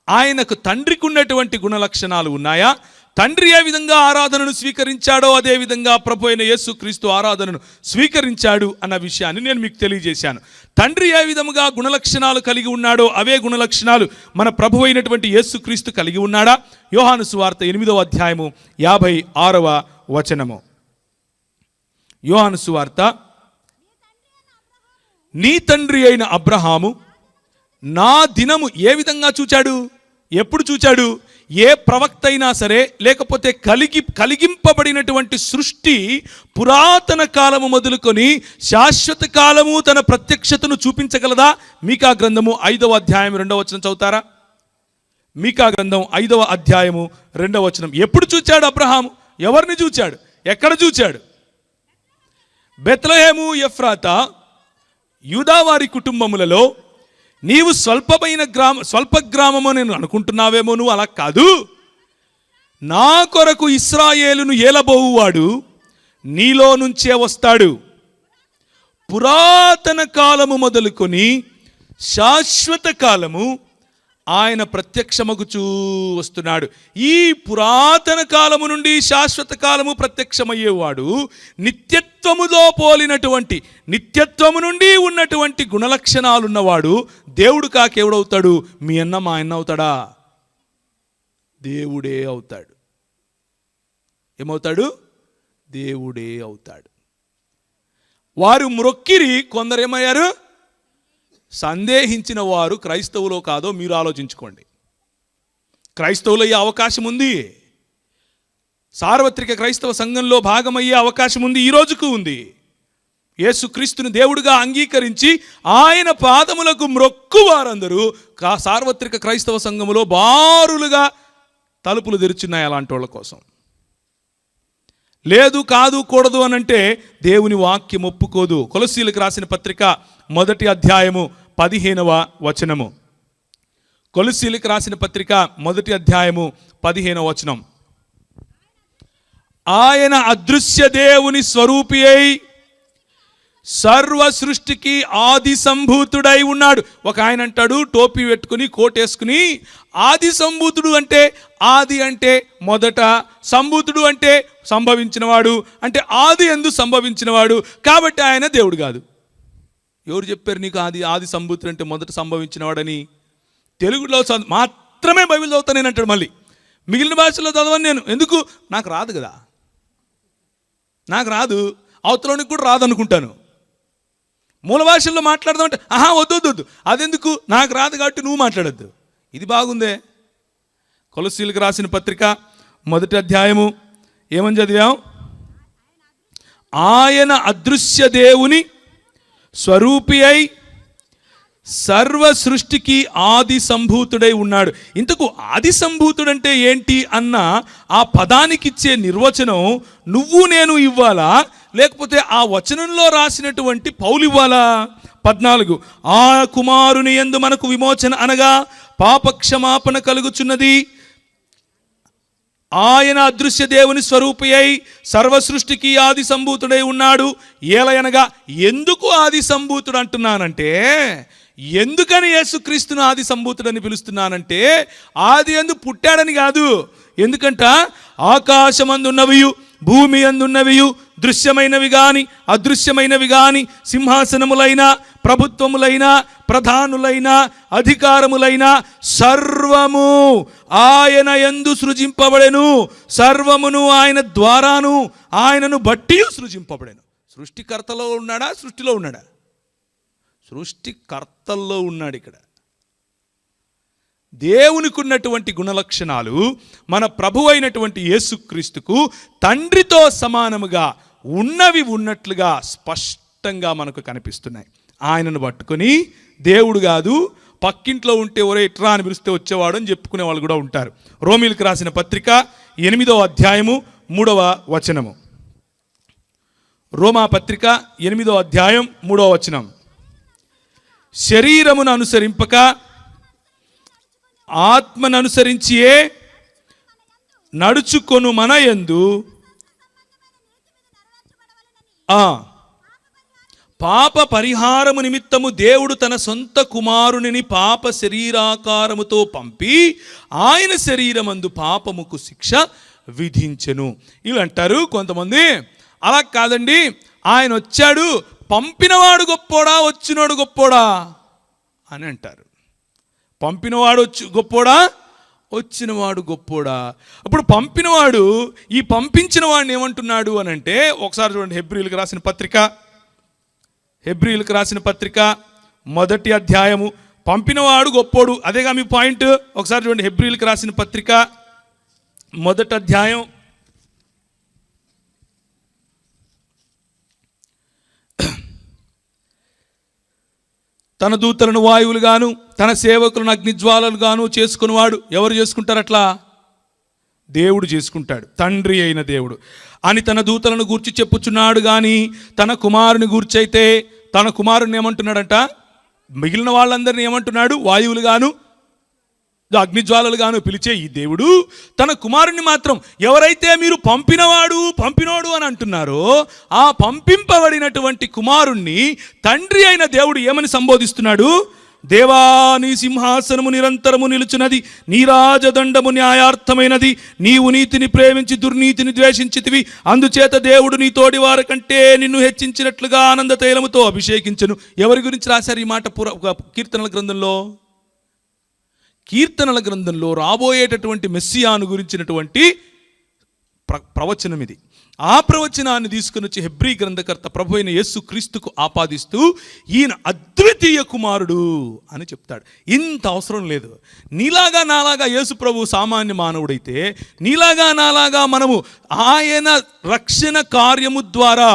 ఆయనకు తండ్రికి ఉన్నటువంటి గుణలక్షణాలు ఉన్నాయా? తండ్రి ఏ విధంగా ఆరాధనను స్వీకరించాడో అదే విధంగా ప్రభు అయిన యేసుక్రీస్తు ఆరాధనను స్వీకరించాడు అన్న విషయాన్ని నేను మీకు తెలియజేశాను. తండ్రి ఏ విధముగా గుణలక్షణాలు కలిగి ఉన్నాడో అవే గుణలక్షణాలు మన ప్రభు అయినటువంటి యేసుక్రీస్తు కలిగి ఉన్నాడా? యోహాను సువార్త 8వ అధ్యాయము 56వ వచనము. యోహాను సువార్త నీ తండ్రి అయిన అబ్రహాము నా దినము ఏ విధంగా చూచాడు? ఎప్పుడు చూచాడు? ఏ ప్రవక్త అయినా సరే, లేకపోతే కలిగింపబడినటువంటి సృష్టి పురాతన కాలము మొదలుకొని శాశ్వత కాలము తన ప్రత్యక్షతను చూపించగలదా? మీకా గ్రంథము 5వ అధ్యాయం 2వ వచనం చదువుతారా? మీకా గ్రంథం 5వ అధ్యాయము 2వ వచనం. ఎప్పుడు చూచాడు అబ్రహాము? ఎవరిని చూచాడు? ఎక్కడ చూచాడు? బెత్లెహేము, ఎఫ్రాతా, యూదావారి కుటుంబములలో నీవు స్వల్ప గ్రామము నేను అనుకుంటున్నావేమో. నువ్వు అలా కాదు. నా కొరకు ఇశ్రాయేలును ఏలబోవువాడు నీలో నుంచే వస్తాడు. పురాతన కాలము మొదలుకొని శాశ్వత కాలము ఆయన ప్రత్యక్షమగుచూ వస్తున్నాడు. ఈ పురాతన కాలము నుండి శాశ్వత కాలము ప్రత్యక్షమయ్యేవాడు నిత్యత్వముతో పోలినటువంటి, నిత్యత్వము నుండి ఉన్నటువంటి గుణలక్షణాలున్నవాడు దేవుడు కాకెవడవుతాడు? మీ అన్న మా అన్న అవుతాడా? దేవుడే అవుతాడు. ఏమవుతాడు? దేవుడే అవుతాడు. వారు మ్రొక్కిరి, కొందరేమయ్యారు? సందేహించిన వారు క్రైస్తవులో కాదో మీరు ఆలోచించుకోండి. క్రైస్తవులు అయ్యే అవకాశం ఉంది. సార్వత్రిక క్రైస్తవ సంఘంలో భాగమయ్యే అవకాశం ఉంది. ఈ రోజుకు ఉంది. యేసుక్రీస్తుని దేవుడిగా అంగీకరించి ఆయన పాదములకు మ్రొక్కు వారందరూ సార్వత్రిక క్రైస్తవ సంఘములో బారులుగా తలుపులు తెరుచున్నాయి అలాంటి వాళ్ళ కోసం. లేదు, కాదు, కూడదు అనంటే దేవుని వాక్యం ఒప్పుకోదు. కొలస్సీలకు రాసిన పత్రిక 1వ అధ్యాయము 15వ వచనము. కొలస్సీలకు రాసిన పత్రిక 1వ అధ్యాయము 15వ వచనం. ఆయన అదృశ్య దేవుని స్వరూపి అయి సర్వ సృష్టికి ఆది సంభూతుడై ఉన్నాడు. ఒక ఆయన అంటాడు టోపీ పెట్టుకుని కోటేసుకుని, ఆది సంభూతుడు అంటే, ఆది అంటే మొదట, సంభూతుడు అంటే సంభవించినవాడు, అంటే ఆది యందు సంభవించినవాడు, కాబట్టి ఆయన దేవుడు కాదు. ఎవరు చెప్పారు నీకు ఆది సంభూతుడు అంటే మొదట సంభవించినవాడని? తెలుగులో మాత్రమే బైబిల్ చదువుతాను నేను అంటాడు. మళ్ళీ మిగిలిన భాషలో చదవను నేను. ఎందుకు? నాకు రాదు కదా. నాకు రాదు, అవతలోనికి కూడా రాదు అనుకుంటాను. మూల భాషల్లో మాట్లాడదామంటే వద్దు, అదెందుకు, నాకు రాదు కాబట్టి నువ్వు మాట్లాడద్దు. ఇది బాగుందే. కొలస్సీలకు రాసిన పత్రిక 1వ అధ్యాయము ఏమని చదివాం? ఆయన అదృశ్య దేవుని స్వరూపి అయి సర్వ సృష్టికి ఆది సంభూతుడై ఉన్నాడు. ఇంతకు ఆది సంభూతుడంటే ఏంటి అన్న ఆ పదానికి ఇచ్చే నిర్వచనం నువ్వు నేను ఇవ్వాలా, లేకపోతే ఆ వచనంలో రాసినటువంటి పౌలు ఇవ్వాలా? 14 ఆ కుమారుని యందు మనకు విమోచన అనగా పాపక్షమాపణ కలుగుచున్నది. ఆయన అదృశ్య దేవుని స్వరూపి అయి సర్వ సృష్టికి ఆది సంభూతుడై ఉన్నాడు. ఏలయనగా ఎందుకు ఆది సంభూతుడు అంటున్నానంటే, ఎందుకని యేసుక్రీస్తును ఆది సంభూతుడని పిలుస్తున్నానంటే, ఆది యందు పుట్టాడని కాదు. ఎందుకంట ఆకాశమందున్నవియు భూమి అందున్నవియు దృశ్యమైనవి గాని అదృశ్యమైనవి గాని సింహాసనములైన ప్రభుత్వములైన ప్రధానులైన అధికారములైన సర్వము ఆయన యందు సృజింపబడెను. సర్వమును ఆయన ద్వారాను ఆయనను బట్టి సృజింపబడెను. సృష్టికర్తలో ఉన్నాడా? సృష్టిలో ఉన్నాడా? సృష్టికర్తల్లో ఉన్నాడు. ఇక్కడ దేవునికి ఉన్నటువంటి గుణలక్షణాలు మన ప్రభు అయినటువంటి యేసుక్రీస్తుకు తండ్రితో సమానముగా ఉన్నవి ఉన్నట్లుగా స్పష్టంగా మనకు కనిపిస్తున్నాయి. ఆయనను పట్టుకొని దేవుడు కాదు, పక్కింట్లో ఉంటే ఒరే ఇట్రా అని పిలిస్తే వచ్చేవాడు అని చెప్పుకునే వాళ్ళు కూడా ఉంటారు. రోమీలకు రాసిన పత్రిక 8వ అధ్యాయము 3వ వచనము. రోమా పత్రిక 8వ అధ్యాయం 3వ వచనం. శరీరమును అనుసరింపక ఆత్మను అనుసరించియే నడుచుకొను మన యందు పాప పరిహారము నిమిత్తము దేవుడు తన సొంత కుమారునిని పాప శరీరాకారముతో పంపి ఆయన శరీరమందు పాపముకు శిక్ష విధించెను. ఇలా అంటారు కొంతమంది. అలా కాదండి, ఆయన వచ్చాడు, పంపినవాడు గొప్పోడా వచ్చినవాడు గొప్పోడా అని అంటారు. పంపినవాడు గొప్పోడా వచ్చినవాడు గొప్పోడా? అప్పుడు పంపినవాడు ఈ పంపించిన వాడిని ఏమంటున్నాడు అని అంటే, ఒకసారి చూడండి హెబ్రీయులకు రాసిన పత్రిక హెబ్రీయులకు రాసిన పత్రిక 1వ అధ్యాయము. పంపినవాడు గొప్పోడు, అదేగా మీ పాయింట్. ఒకసారి చూడండి, హెబ్రీయులకు రాసిన పత్రిక 1వ అధ్యాయం 'తన దూతలను వాయువులుగాను తన సేవకులను అగ్నిజ్వాలలుగాను చేసుకునేవాడు'. ఎవరు చేసుకుంటారు అట్లా? దేవుడు చేసుకుంటాడు, తండ్రి అయిన దేవుడు అని తన దూతలను గూర్చి చెప్పుచున్నాడు. కానీ తన కుమారుని గూర్చైతే తన కుమారుని ఏమంటున్నాడంట? మిగిలిన వాళ్ళందరినీ ఏమంటున్నాడు? వాయువులుగాను అగ్నిజ్వాలలుగాను పిలిచే ఈ దేవుడు తన కుమారుని మాత్రం ఎవరైతే మీరు పంపినోడు అని అంటున్నారో ఆ పంపింపబడినటువంటి కుమారుణ్ణి తండ్రి అయిన దేవుడు ఏమని సంబోధిస్తున్నాడు? దేవా, నీ సింహాసనము నిరంతరము నిలుచున్నది, నీ రాజదండము న్యాయార్థమైనది, నీవు నీతిని ప్రేమించి దుర్నీతిని ద్వేషించితివి, అందుచేత దేవుడు నీ తోడి వారి కంటే నిన్ను హెచ్చించినట్లుగా ఆనంద తైలముతో అభిషేకించను. ఎవరి గురించి రాశారు ఈ మాట? కీర్తనల గ్రంథంలో రాబోయేటటువంటి మెస్సియాను గురించినటువంటి ప్రవచనం ఇది. ఆ ప్రవచనాన్ని తీసుకుని వచ్చి హెబ్రీ గ్రంథకర్త ప్రభు అయిన యేసు క్రీస్తుకు ఆపాదిస్తూ ఈయన అద్వితీయ కుమారుడు అని చెప్తాడు. ఇంత అవసరం లేదు. నీలాగా నాలాగా యేసు ప్రభు సామాన్య మానవుడైతే నీలాగా నాలాగా మనము ఆయన రక్షణ కార్యము ద్వారా,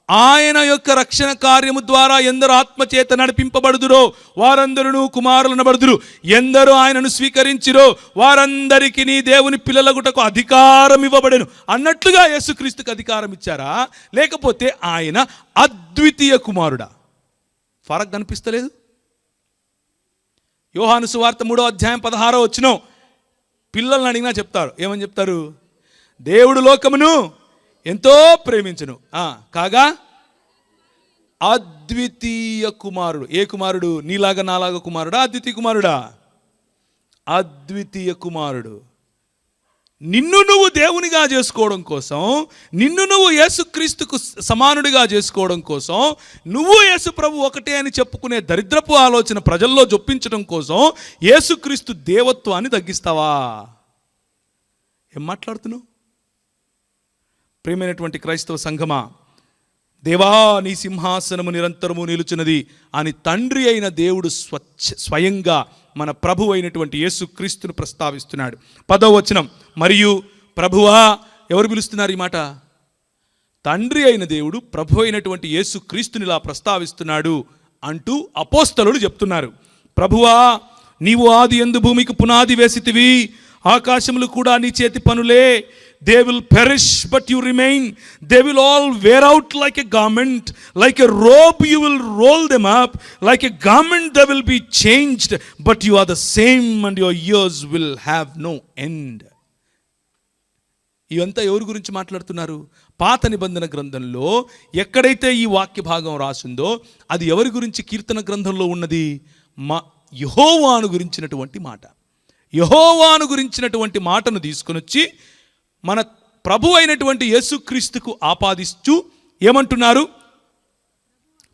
ఆయన యొక్క రక్షణ కార్యము ద్వారా ఎందరు ఆత్మచేత నడిపింపబడుదురో వారందరూ కుమారులనబడుదురు, ఎందరూ ఆయనను స్వీకరించిరో వారందరికీ నీ దేవుని పిల్లలగుటకు అధికారం ఇవ్వబడెను అన్నట్లుగా యేసుక్రీస్తుకు అధికారం ఇచ్చారా? లేకపోతే ఆయన అద్వితీయ కుమారుడా? ఫరక్ కనిపిస్తలేదు? యోహాను సువార్త 3వ అధ్యాయం 16వ వచనం పిల్లల్ని అడిగినా చెప్తారు. ఏమని చెప్తారు? దేవుడు లోకమును ఎంతో ప్రేమించును కాగా అద్వితీయ కుమారుడు. ఏ కుమారుడు? నీలాగా నాలాగా కుమారుడా? అద్వితీయ కుమారుడా? అద్వితీయ కుమారుడు. నిన్ను నువ్వు దేవునిగా చేసుకోవడం కోసం, నిన్ను నువ్వు యేసుక్రీస్తుకు సమానుడిగా చేసుకోవడం కోసం, నువ్వు యేసు ప్రభు ఒకటే అని చెప్పుకునే దరిద్రపు ఆలోచన ప్రజల్లో జొప్పించడం కోసం యేసుక్రీస్తు దేవత్వాన్ని తగ్గిస్తావా? ఏం మాట్లాడుతున్నావు? ప్రియమైనటువంటి క్రైస్తవ సంఘమా, దేవా, నీ సింహాసనము నిరంతరము నిలుచున్నది అని తండ్రి అయిన దేవుడు స్వయంగా మన ప్రభు అయినటువంటి యేసుక్రీస్తును ప్రస్తావిస్తున్నాడు. 10వ వచనం, మరియు ప్రభువా. ఎవరు పిలుస్తున్నారు ఈ మాట? తండ్రి అయిన దేవుడు ప్రభు అయినటువంటి యేసుక్రీస్తుని ఇలా ప్రస్తావిస్తున్నాడు అంటూ అపోస్తలులు చెప్తున్నారు. ప్రభువా, నీవు ఆది యందు భూమికి పునాది వేసితివి, ఆకాశములు కూడా నీ చేతి పనులే. They will perish, but you remain. They will all wear out like a garment. Like a robe you will roll them up. Like a garment they will be changed. But you are the same and your years will have no end. ఇవంతా ఎవరి గురించి మాట్లాడుతున్నారు? పాత నిబంధన గ్రంథంలో ఎక్కడైతే ఈ వాక్య భాగం రాసిందో అది ఎవరి గురించి కీర్తన గ్రంథంలో ఉన్నది? యెహోవాను గురించినటువంటి మాట. యెహోవాను గురించినటువంటి మాటను తీసుకొని వచ్చి మన ప్రభు అయినటువంటి యేసుక్రీస్తుకు ఆపాదిస్తూ ఏమంటున్నారు?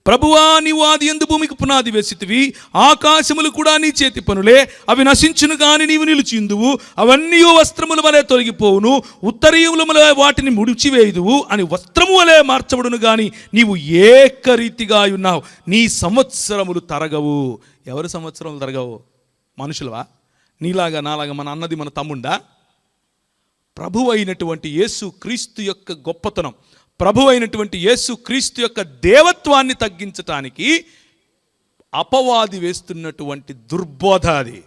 ప్రభువా, నీవు ఆది యందు భూమికి పునాది వేసితివి, ఆకాశములు కూడా నీ చేతి పనులే. అవి నశించును గాని నీవు నిలిచిందువు, అవన్నీ వస్త్రముల వలె తొలగిపోవును, ఉత్తరీయముల వలె వాటిని ముడిచివేయుదువు అని వస్త్రము వలె మార్చబడును గాని నీవు ఏకరీతిగా ఉన్నావు, నీ సంవత్సరములు తరగవు. ఎవరి సంవత్సరములు తరగవు? మనుషులవా? నీలాగా నాలాగా మన అన్నది మన తమ్ముండా? ప్రభు అయినటువంటి యేసు క్రీస్తు యొక్క గొప్పతనం, ప్రభు అయినటువంటి యేసు క్రీస్తు యొక్క దేవత్వాన్ని తగ్గించటానికి అపవాది వేస్తున్నటువంటి దుర్బోధ అది.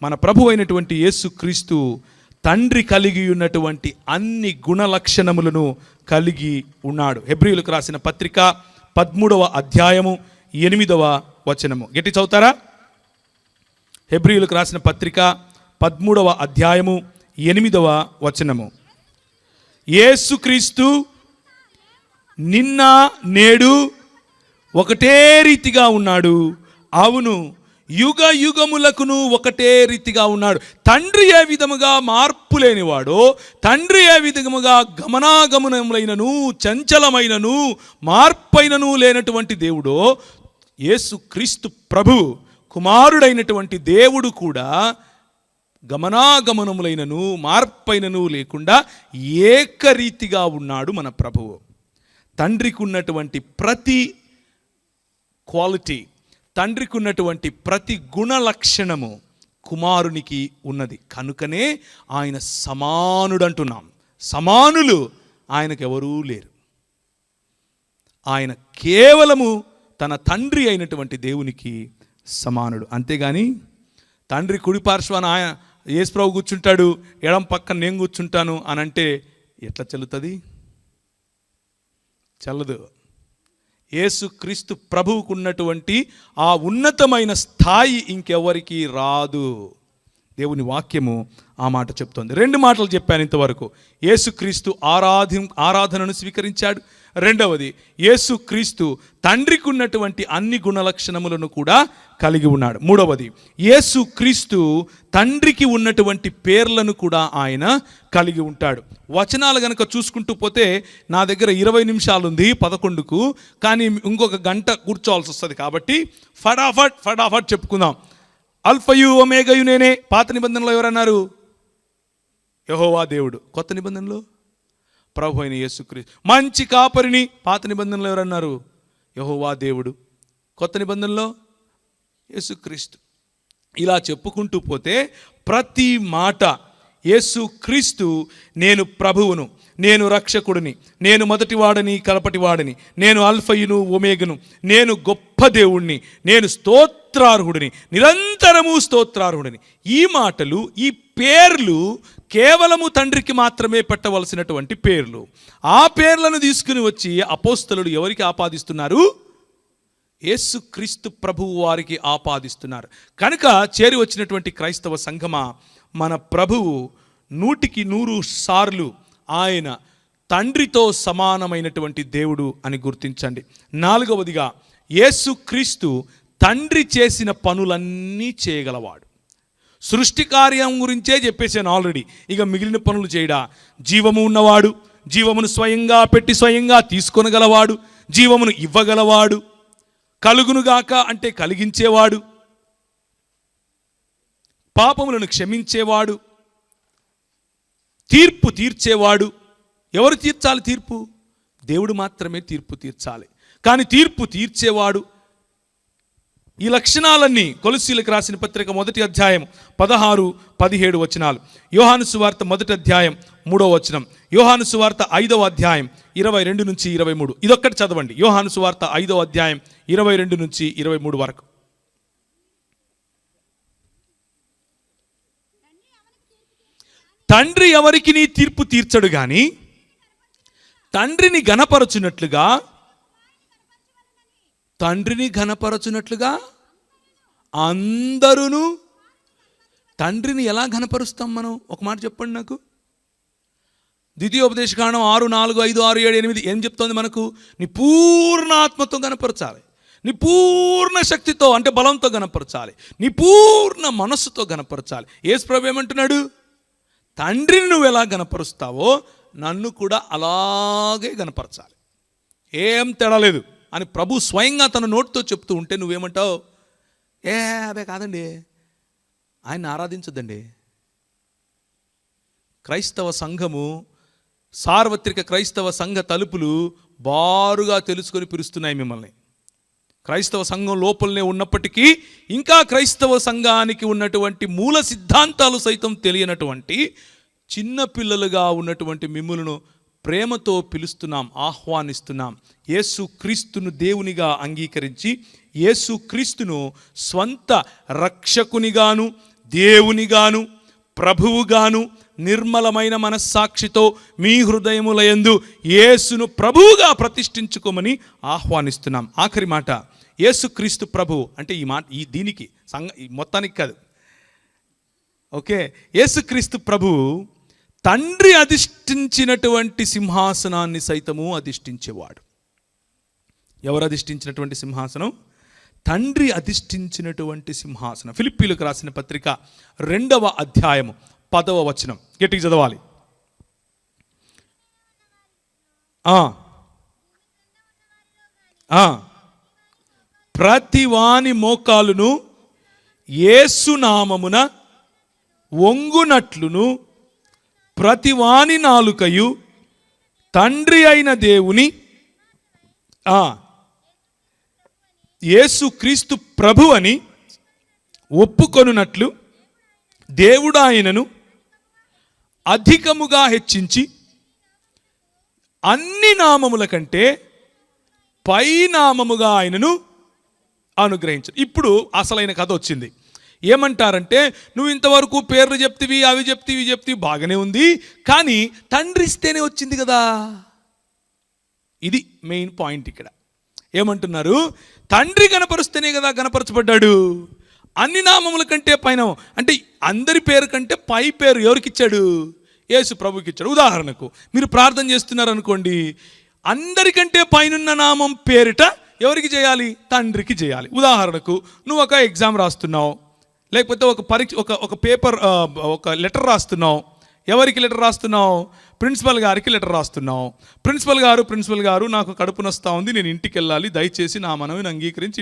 మన ప్రభు అయినటువంటి యేసు క్రీస్తు తండ్రి కలిగి ఉన్నటువంటి అన్ని గుణ లక్షణములను కలిగి ఉన్నాడు. హెబ్రీయులకు రాసిన పత్రిక 13వ అధ్యాయము 8వ వచనము గట్టి చదువుతారా? హెబ్రీయులకు రాసిన పత్రిక 13వ అధ్యాయము 8వ వచనము. యేసుక్రీస్తు నిన్న నేడు ఒకటే రీతిగా ఉన్నాడు. అవును, యుగ యుగములకును ఒకటే రీతిగా ఉన్నాడు. తండ్రి ఏ విధముగా మార్పు లేనివాడో, తండ్రి ఏ విధముగా గమనాగమనములైనను చంచలమైనను మార్పైనను లేనటువంటి దేవుడో, యేసుక్రీస్తు ప్రభు కుమారుడైనటువంటి దేవుడు కూడా గమనాగమనములైనను మార్పైనను లేకుండా ఏకరీతిగా ఉన్నాడు మన ప్రభువు. తండ్రికి ఉన్నటువంటి ప్రతి క్వాలిటీ, తండ్రికి ఉన్నటువంటి ప్రతి గుణ లక్షణము కుమారునికి ఉన్నది. కనుకనే ఆయన సమానుడు అంటున్నాం. సమానులు ఆయనకు ఎవరూ లేరు. ఆయన కేవలము తన తండ్రి అయినటువంటి దేవునికి సమానుడు. అంతేగాని తండ్రి కుడి పార్శ్వాన ఆయన యేసుప్రభు కూర్చుంటాడు, ఎడం పక్కన నేను కూర్చుంటాను అని అంటే ఎట్లా చెల్లుతుంది? చల్లదు. యేసుక్రీస్తు ప్రభువుకు ఉన్నటువంటి ఆ ఉన్నతమైన స్థాయి ఇంకెవరికి రాదు. దేవుని వాక్యము ఆ మాట చెప్తోంది. 2 మాటలు చెప్పాను ఇంతవరకు. యేసుక్రీస్తు ఆరాధనను స్వీకరించాడు. రెండవది, యేసుక్రీస్తు తండ్రికి ఉన్నటువంటి అన్ని గుణలక్షణములను కూడా కలిగి ఉన్నాడు. మూడవది, యేసుక్రీస్తు తండ్రికి ఉన్నటువంటి పేర్లను కూడా ఆయన కలిగి ఉంటాడు. వచనాలు గనక చూసుకుంటూ పోతే నా దగ్గర 20 నిమిషాలు ఉంది 11కు, కానీ ఇంకొక గంట కూర్చోవాల్సి వస్తుంది. కాబట్టి ఫటాఫట్ చెప్పుకుందాం. అల్ఫయు ఒమేగయు నేనే. పాత నిబంధనలో ఎవరన్నారు? యెహోవా దేవుడు. కొత్త నిబంధనలో ప్రభు అయిన యేసుక్రీస్తు. మంచి కాపరిని పాత నిబంధనలో ఎవరన్నారు? యెహోవా దేవుడు. కొత్త నిబంధనలో యేసుక్రీస్తు. ఇలా చెప్పుకుంటూ పోతే ప్రతి మాట యేసుక్రీస్తు నేను ప్రభువును, నేను రక్షకుడిని, నేను మొదటివాడని కలపటివాడిని, నేను అల్ఫయును ఒమేగను, నేను గొప్ప దేవుణ్ణి, నేను స్తోత్రార్హుడిని, నిరంతరము స్తోత్రార్హుడిని. ఈ మాటలు, ఈ పేర్లు కేవలము తండ్రికి మాత్రమే పెట్టవలసినటువంటి పేర్లు. ఆ పేర్లను తీసుకుని వచ్చి అపోస్తలుడు ఎవరికి ఆపాదిస్తున్నారు? యేసుక్రీస్తు ప్రభువు వారికి ఆపాదిస్తున్నారు. కనుక చేరి వచ్చినటువంటి క్రైస్తవ సంఘమా, మన ప్రభువు 100కి 100 ఆయన తండ్రితో సమానమైనటువంటి దేవుడు అని గుర్తించండి. 4వదిగా, యేసుక్రీస్తు తండ్రి చేసిన పనులన్నీ చేయగలవాడు. సృష్టి కార్యం గురించే చెప్పేశాను ఆల్రెడీ. ఇక మిగిలిన పనులు చేయడా? జీవము ఉన్నవాడు, జీవమును స్వయంగా పెట్టి స్వయంగా తీసుకొనగలవాడు, జీవమును ఇవ్వగలవాడు, కలుగునుగాక అంటే కలిగించేవాడు, పాపములను క్షమించేవాడు, తీర్పు తీర్చేవాడు. ఎవరు తీర్చాలి తీర్పు? దేవుడు మాత్రమే తీర్పు తీర్చాలి. కానీ తీర్పు తీర్చేవాడు. ఈ లక్షణాలన్నీ కొలస్సీలకు రాసిన పత్రిక 1వ అధ్యాయం 16-17 వచనాలు, యోహాను సువార్త 1వ అధ్యాయం 3వ వచనం, యోహాను సువార్త 5వ అధ్యాయం 22-23. ఇదొక్కటి చదవండి. యోహాను సువార్త 5వ అధ్యాయం 22-23 వరకు. తండ్రి ఎవరికి నీ తీర్పు తీర్చడు గాని తండ్రిని ఘనపరచునట్లుగా, తండ్రిని ఘనపరచునట్లుగా అందరూ. తండ్రిని ఎలా ఘనపరుస్తాం మనం? ఒక మాట చెప్పండి నాకు. ద్వితీయోపదేశకాండం 6, 4, 5, 6, 7, 8 ఏం చెప్తోంది మనకు? నీ పూర్ణ ఆత్మతో ఘనపరచాలి, నీ పూర్ణ శక్తితో అంటే బలంతో ఘనపరచాలి, నీ పూర్ణ మనస్సుతో ఘనపరచాలి. యేసు ప్రభువు ఏమంటున్నాడు? తండ్రిని నువ్వు ఎలా ఘనపరుస్తావో నన్ను కూడా అలాగే ఘనపరచాలి, ఏం తేడా లేదు అని ప్రభు స్వయంగా తన నోటితో చెప్తూ ఉంటే నువ్వేమంటావు? అవే కాదండి, ఆయన ఆరాధించదండి. క్రైస్తవ సంఘము, సార్వత్రిక క్రైస్తవ సంఘ తలుపులు బారుగా తెలుసుకొని పిలుస్తున్నాయి మిమ్మల్ని. క్రైస్తవ సంఘం లోపలనే ఉన్నప్పటికీ ఇంకా క్రైస్తవ సంఘానికి ఉన్నటువంటి మూల సిద్ధాంతాలు సైతం తెలియనటువంటి చిన్న పిల్లలుగా ఉన్నటువంటి మిమ్ములను ప్రేమతో పిలుస్తున్నాం, ఆహ్వానిస్తున్నాం. యేసుక్రీస్తును దేవునిగా అంగీకరించి యేసుక్రీస్తును స్వంత రక్షకునిగాను, దేవునిగాను, ప్రభువుగాను నిర్మలమైన మనస్సాక్షితో మీ హృదయములయందు యేసును ప్రభువుగా ప్రతిష్ఠించుకోమని ఆహ్వానిస్తున్నాం. ఆఖరి మాట, యేసుక్రీస్తు ప్రభు అంటే ఈ మాట దీనికి మొత్తానికి కాదు. ఓకే, యేసుక్రీస్తు ప్రభు తండ్రి అధిష్ఠించినటువంటి సింహాసనాన్ని సైతము అధిష్ఠించేవాడు. ఎవరు అధిష్ఠించినటువంటి సింహాసనం? తండ్రి అధిష్ఠించినటువంటి సింహాసనం. ఫిలిప్పీలకు రాసిన పత్రిక 2వ అధ్యాయము 10వ వచనం గట్టిగా చదవాలి. ప్రతి వాని మోకాలును యేసునామమున వంగునట్లును ప్రతి వాని నాలుకయు తండ్రి అయిన దేవుని యేసు క్రీస్తు ప్రభు అని ఒప్పుకొనున్నట్లు దేవుడు ఆయనను అధికముగా హెచ్చించి అన్ని నామముల కంటే పై నామముగా ఆయనను అనుగ్రహించారు. ఇప్పుడు అసలైన కథ వచ్చింది. ఏమంటారంటే, నువ్వు ఇంతవరకు పేర్లు చెప్తివి, అవి చెప్తివి బాగానే ఉంది, కానీ తండ్రి ఇస్తేనే వచ్చింది కదా. ఇది మెయిన్ పాయింట్ ఇక్కడ. ఏమంటున్నారు? తండ్రి గణపరుస్తేనే కదా గణపరచబడ్డాడు. అన్ని నామముల కంటే పైన, అంటే అందరి పేరు కంటే పై పేరు ఎవరికిచ్చాడు? యేసు ప్రభుకి ఇచ్చాడు. ఉదాహరణకు మీరు ప్రార్థన చేస్తున్నారు అనుకోండి, అందరికంటే పైనున్న నామం పేరిట ఎవరికి చేయాలి? తండ్రికి చేయాలి. ఉదాహరణకు నువ్వు ఒక ఎగ్జామ్ రాస్తున్నావు, లేకపోతే ఒక పరీక్ష ఒక పేపర్ ఒక లెటర్ రాస్తున్నావు. ఎవరికి లెటర్ రాస్తున్నావు? ప్రిన్సిపల్ గారికి లెటర్ రాస్తున్నావు. ప్రిన్సిపల్ గారు నాకు కడుపు నొస్తా ఉంది, నేను ఇంటికి వెళ్ళాలి, దయచేసి నా మనవిని అంగీకరించి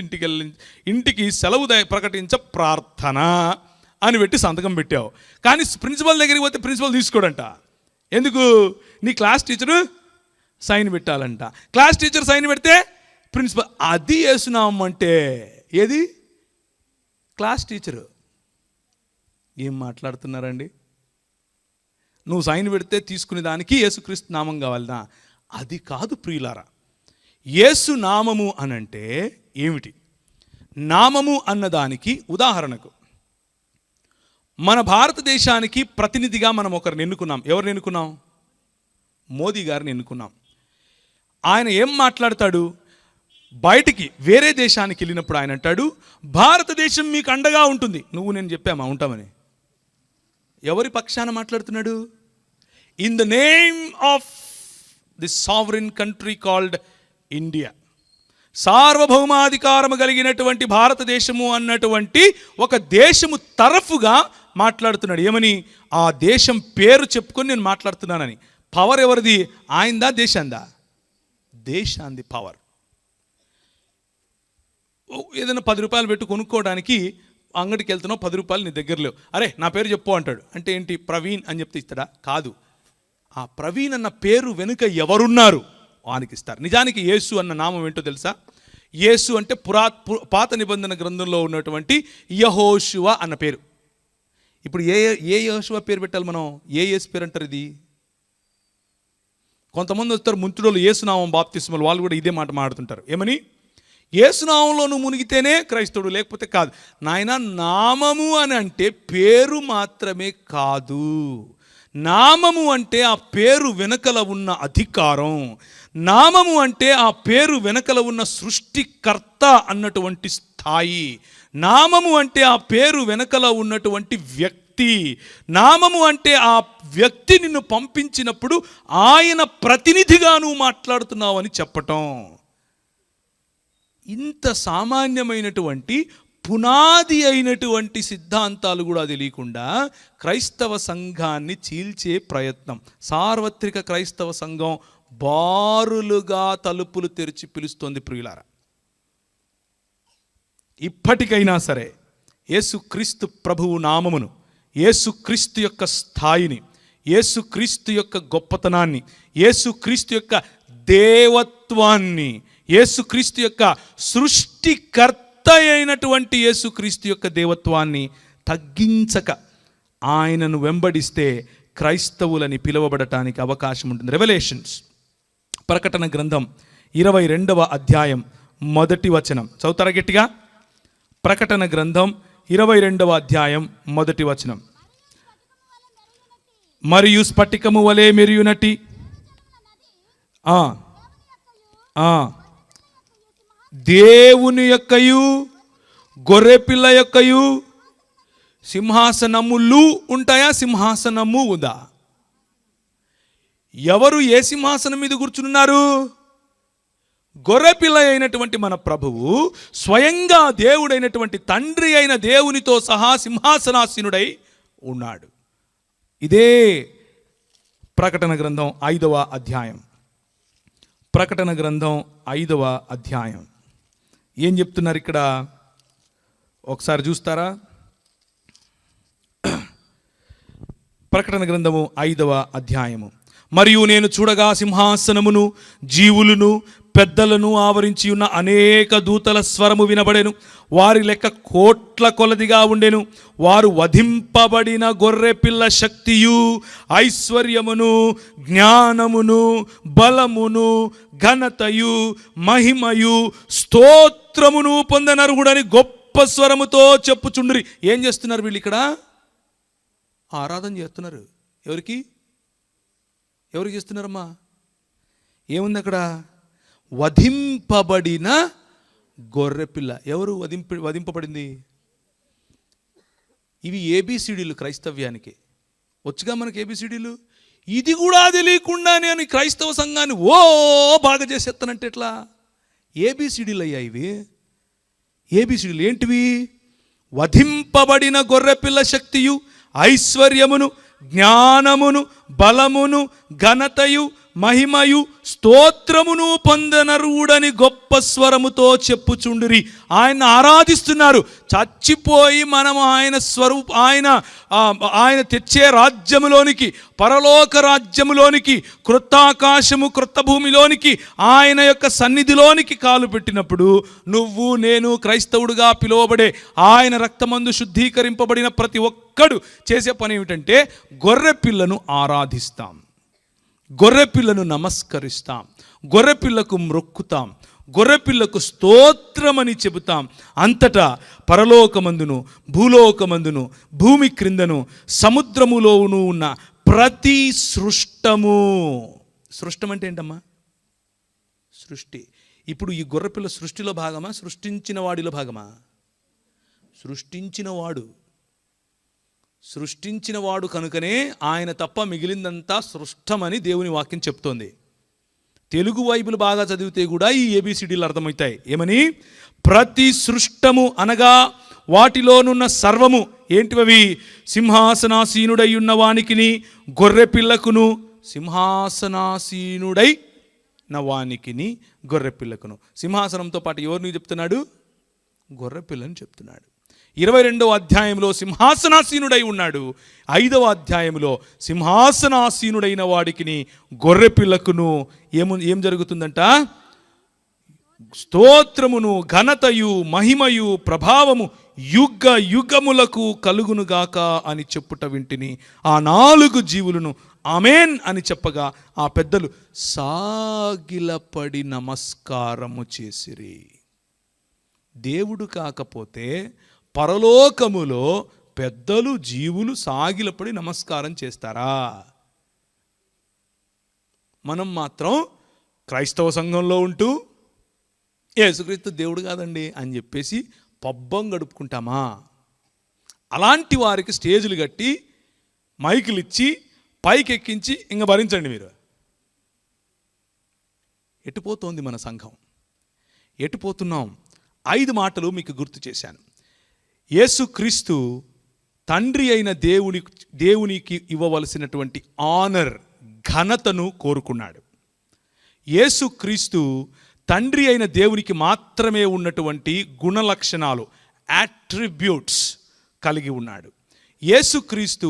ఇంటికి సెలవు ప్రకటించ ప్రార్థన అని పెట్టి సంతకం పెట్టావు. కానీ ప్రిన్సిపల్ దగ్గరికి పోతే ప్రిన్సిపల్ తీసుకోడంట. ఎందుకు? నీ క్లాస్ టీచరు సైన్ పెట్టాలంట. క్లాస్ టీచర్ సైన్ పెడితే ప్రిన్సిపల్. అది యేసునామం అంటే. ఏది? Class teacher. ఏం మాట్లాడుతున్నారండి? నువ్వు సైన్ పెడితే తీసుకునే దానికి యేసుక్రీస్తు నామం కావాలనా? అది కాదు ప్రియులారా. యేసు నామము అనంటే ఏమిటి? నామము అన్నదానికి ఉదాహరణకు మన భారతదేశానికి ప్రతినిధిగా మనం ఒకరిని ఎన్నుకున్నాం. ఎవరిని ఎన్నుకున్నాం? మోదీ గారిని ఎన్నుకున్నాం. ఆయన ఏం మాట్లాడతాడు? బయటికి వేరే దేశానికి వెళ్ళినప్పుడు ఆయన అంటాడు, భారతదేశం మీకు అండగా ఉంటుంది. నువ్వు నేను చెప్పామా ఉంటామని? ఎవరి పక్షాన మాట్లాడుతున్నాడు? In the name of the sovereign country called India. సార్వభౌమాధికారము కలిగినటువంటి భారతదేశము అన్నటువంటి ఒక దేశము తరఫుగా మాట్లాడుతున్నాడు. ఏమని? ఆ దేశం పేరు చెప్పుకొని నేను మాట్లాడుతున్నానని. పవర్ ఎవరిది? ఆయనదా దేశాందా? దేశాంది పవర్. ఏదైనా 10 రూపాయలు పెట్టి కొనుక్కోవడానికి అంగడికి వెళ్తున్నావు, 10 రూపాయలు నీ దగ్గర లేవు. అరే నా పేరు చెప్పు అంటాడు. అంటే ఏంటి? ప్రవీణ్ అని చెప్తే ఇస్తాడా? కాదు. ఆ ప్రవీణ్ అన్న పేరు వెనుక ఎవరున్నారు వానికి ఇస్తారు. నిజానికి యేసు అన్న నామం ఏంటో తెలుసా? యేసు అంటే పాత నిబంధన గ్రంథంలో ఉన్నటువంటి యెహోషువ అన్న పేరు. ఇప్పుడు ఏ యెహోషువ పేరు పెట్టాలి మనం? ఏ యేసు పేరు అంటారు? ఇది కొంతమంది వస్తారు ముంచుడోళ్ళు, యేసునామం బాప్తిస్మలు, వాళ్ళు కూడా ఇదే మాట మాట్లాడుతుంటారు. ఏమని? యేసునామంలో నువ్వు మునిగితేనే క్రైస్తవుడు, లేకపోతే కాదు. నాయన, నామము అని అంటే పేరు మాత్రమే కాదు. నామము అంటే ఆ పేరు వెనకల ఉన్న అధికారం. నామము అంటే ఆ పేరు వెనకల ఉన్న సృష్టికర్త అన్నటువంటి స్థాయి. నామము అంటే ఆ పేరు వెనకల ఉన్నటువంటి వ్యక్తి. నామము అంటే ఆ వ్యక్తి నిన్ను పంపించినప్పుడు ఆయన ప్రతినిధిగా నువ్వు మాట్లాడుతున్నావు అని చెప్పటం. ఇంత సామాన్యమైనటువంటి పునాది అయినటువంటి సిద్ధాంతాలు కూడా తెలియకుండా క్రైస్తవ సంఘాన్ని చీల్చే ప్రయత్నం. సార్వత్రిక క్రైస్తవ సంఘం బారులుగా తలుపులు తెరిచి పిలుస్తోంది ప్రియులారా. ఇప్పటికైనా సరే యేసుక్రీస్తు ప్రభువు నామమును, యేసుక్రీస్తు యొక్క స్థాయిని, యేసుక్రీస్తు యొక్క గొప్పతనాన్ని, యేసుక్రీస్తు యొక్క దేవత్వాన్ని, యేసుక్రీస్తు యొక్క సృష్టికర్త అయినటువంటి యేసుక్రీస్తు యొక్క దేవత్వాన్ని తగ్గించక ఆయనను వెంబడిస్తే క్రైస్తవులని పిలువబడటానికి అవకాశం ఉంటుంది. రెవల్యూషన్స్, ప్రకటన గ్రంథం 22వ అధ్యాయం 1వ వచనం చదువుతారా గట్టిగా? ప్రకటన గ్రంథం 22వ అధ్యాయం 1వ వచనం. మరియు స్ఫటికము వలె మెరియునటి దేవుని యొక్కయు గొర్రెపిల్ల యొక్కయు సింహాసనములు ఉంటాయా? సింహాసనము ఉందా? ఎవరు ఏ సింహాసనం మీద కూర్చున్నారు? గొర్రెపిల్ల అయినటువంటి మన ప్రభువు స్వయంగా దేవుడైనటువంటి తండ్రి అయిన దేవునితో సహా సింహాసనాసీనుడై ఉన్నాడు. ఇదే ప్రకటన గ్రంథం 5వ అధ్యాయం. ప్రకటన గ్రంథం 5వ అధ్యాయం ఏం చెప్తున్నారు ఇక్కడ? ఒకసారి చూస్తారా? ప్రకటన గ్రంథము 5వ అధ్యాయము. మరియు నేను చూడగా సింహాసనమును, జీవులను, పెద్దలను ఆవరించి ఉన్న అనేక దూతల స్వరము వినబడెను. వారి లెక్క కోట్ల కొలదిగా ఉండెను. వారు వధింపబడిన గొర్రెపిల్ల శక్తియు, ఐశ్వర్యమును, జ్ఞానమును, బలమును, ఘనతయు, మహిమయు, స్తోత్రమును పొందనర్హుడని గొప్ప స్వరముతో చెప్పుచుండ్రి. ఏం చేస్తున్నారు వీళ్ళు ఇక్కడ? ఆరాధన చేస్తున్నారు. ఎవరికి చేస్తున్నారమ్మా? ఏముంది అక్కడ? వధింపబడిన గొర్రెపిల్ల. ఎవరు వధింపబడింది? ఇవి ఏబిసిడీలు క్రైస్తవ్యానికి. వచ్చుగా మనకి ఏబిసిడీలు. ఇది కూడా తెలియకుండా నేను క్రైస్తవ సంఘాన్ని బాగా చేసేస్తానంటే ఎట్లా? ఏబిసిడీలు అయ్యా ఇవి. ఏబిసిడీలు ఏంటివి? వధింపబడిన గొర్రెపిల్ల శక్తియు, ఐశ్వర్యమును, జ్ఞానమును, బలమును, ఘనతయు, మహిమయు, స్తోత్రమును పొందనరుడని గొప్ప స్వరముతో చెప్పుచుండిరి. ఆయన ఆరాధిస్తున్నారు. చచ్చిపోయి మనం ఆయన తెచ్చే రాజ్యములోనికి, పరలోక రాజ్యములోనికి, క్రొత్తాకాశము క్రొత్త భూమిలోనికి, ఆయన యొక్క సన్నిధిలోనికి కాలు పెట్టినప్పుడు నువ్వు నేను క్రైస్తవుడుగా పిలువబడే ఆయన రక్తమందు శుద్ధీకరింపబడిన ప్రతి ఒక్కడు చేసే పని ఏమిటంటే గొర్రెపిల్లను ఆరాధిస్తాం, గొర్రెపిల్లను నమస్కరిస్తాం, గొర్రెపిల్లకు మ్రొక్కుతాం, గొర్రెపిల్లకు స్తోత్రమని చెబుతాం. అంతటా పరలోకమందును, భూలోకమందును, భూమి క్రిందను, సముద్రములోను ఉన్న ప్రతి సృష్టము. సృష్టం అంటే ఏంటమ్మా? సృష్టి. ఇప్పుడు ఈ గొర్రెపిల్ల సృష్టిలో భాగమా, సృష్టించిన వాడిలో భాగమా? సృష్టించినవాడు కనుకనే ఆయన తప్ప మిగిలిందంతా సృష్టమని దేవుని వాక్యం చెప్తోంది. తెలుగు బైబిల్ బాగా చదివితే కూడా ఈ ఏబిసిడీలు అర్థమవుతాయి. ఏమని? ప్రతి సృష్టము అనగా వాటిలోనున్న సర్వము. ఏంటివి? సింహాసనాసీనుడై ఉన్న వానికిని, గొర్రెపిల్లకును, సింహాసనాసీనుడై నవానికిని, గొర్రెపిల్లకును. సింహాసనంతో పాటు ఎవరిని చెప్తున్నాడు? గొర్రెపిల్లని చెప్తున్నాడు. 22వ అధ్యాయంలో సింహాసనాసీనుడై ఉన్నాడు. 5వ అధ్యాయంలో సింహాసనాసీనుడైన వాడికిని, గొర్రెపిల్లకును ఏం జరుగుతుందంట? స్తోత్రమును, ఘనతయు, మహిమయు, ప్రభావము యుగ యుగములకు కలుగునుగాక అని చెప్పుట వింటిని. ఆ 4 జీవులను ఆమేన్ అని చెప్పగా ఆ పెద్దలు సాగిలపడి నమస్కారము చేసిరి. దేవుడు కాకపోతే పరలోకములో పెద్దలు, జీవులు సాగిలపడి నమస్కారం చేస్తారా? మనం మాత్రం క్రైస్తవ సంఘంలో ఉంటూ యేసుక్రీస్తు దేవుడు కాదండి అని చెప్పేసి పబ్బం గడుపుకుంటామా? అలాంటి వారికి స్టేజీలు కట్టి మైకులు ఇచ్చి పైకెక్కించి ఇంక భరించండి మీరు. ఎటుపోతోంది మన సంఘం? ఎటుపోతున్నాం? 5 మాటలు మీకు గుర్తు చేశాను. యేసుక్రీస్తు తండ్రి అయిన దేవునికి ఇవ్వవలసినటువంటి ఆనర్, ఘనతను కోరుకున్నాడు. యేసుక్రీస్తు తండ్రి అయిన దేవునికి మాత్రమే ఉన్నటువంటి గుణలక్షణాలు, యాట్రిబ్యూట్స్ కలిగి ఉన్నాడు. యేసుక్రీస్తు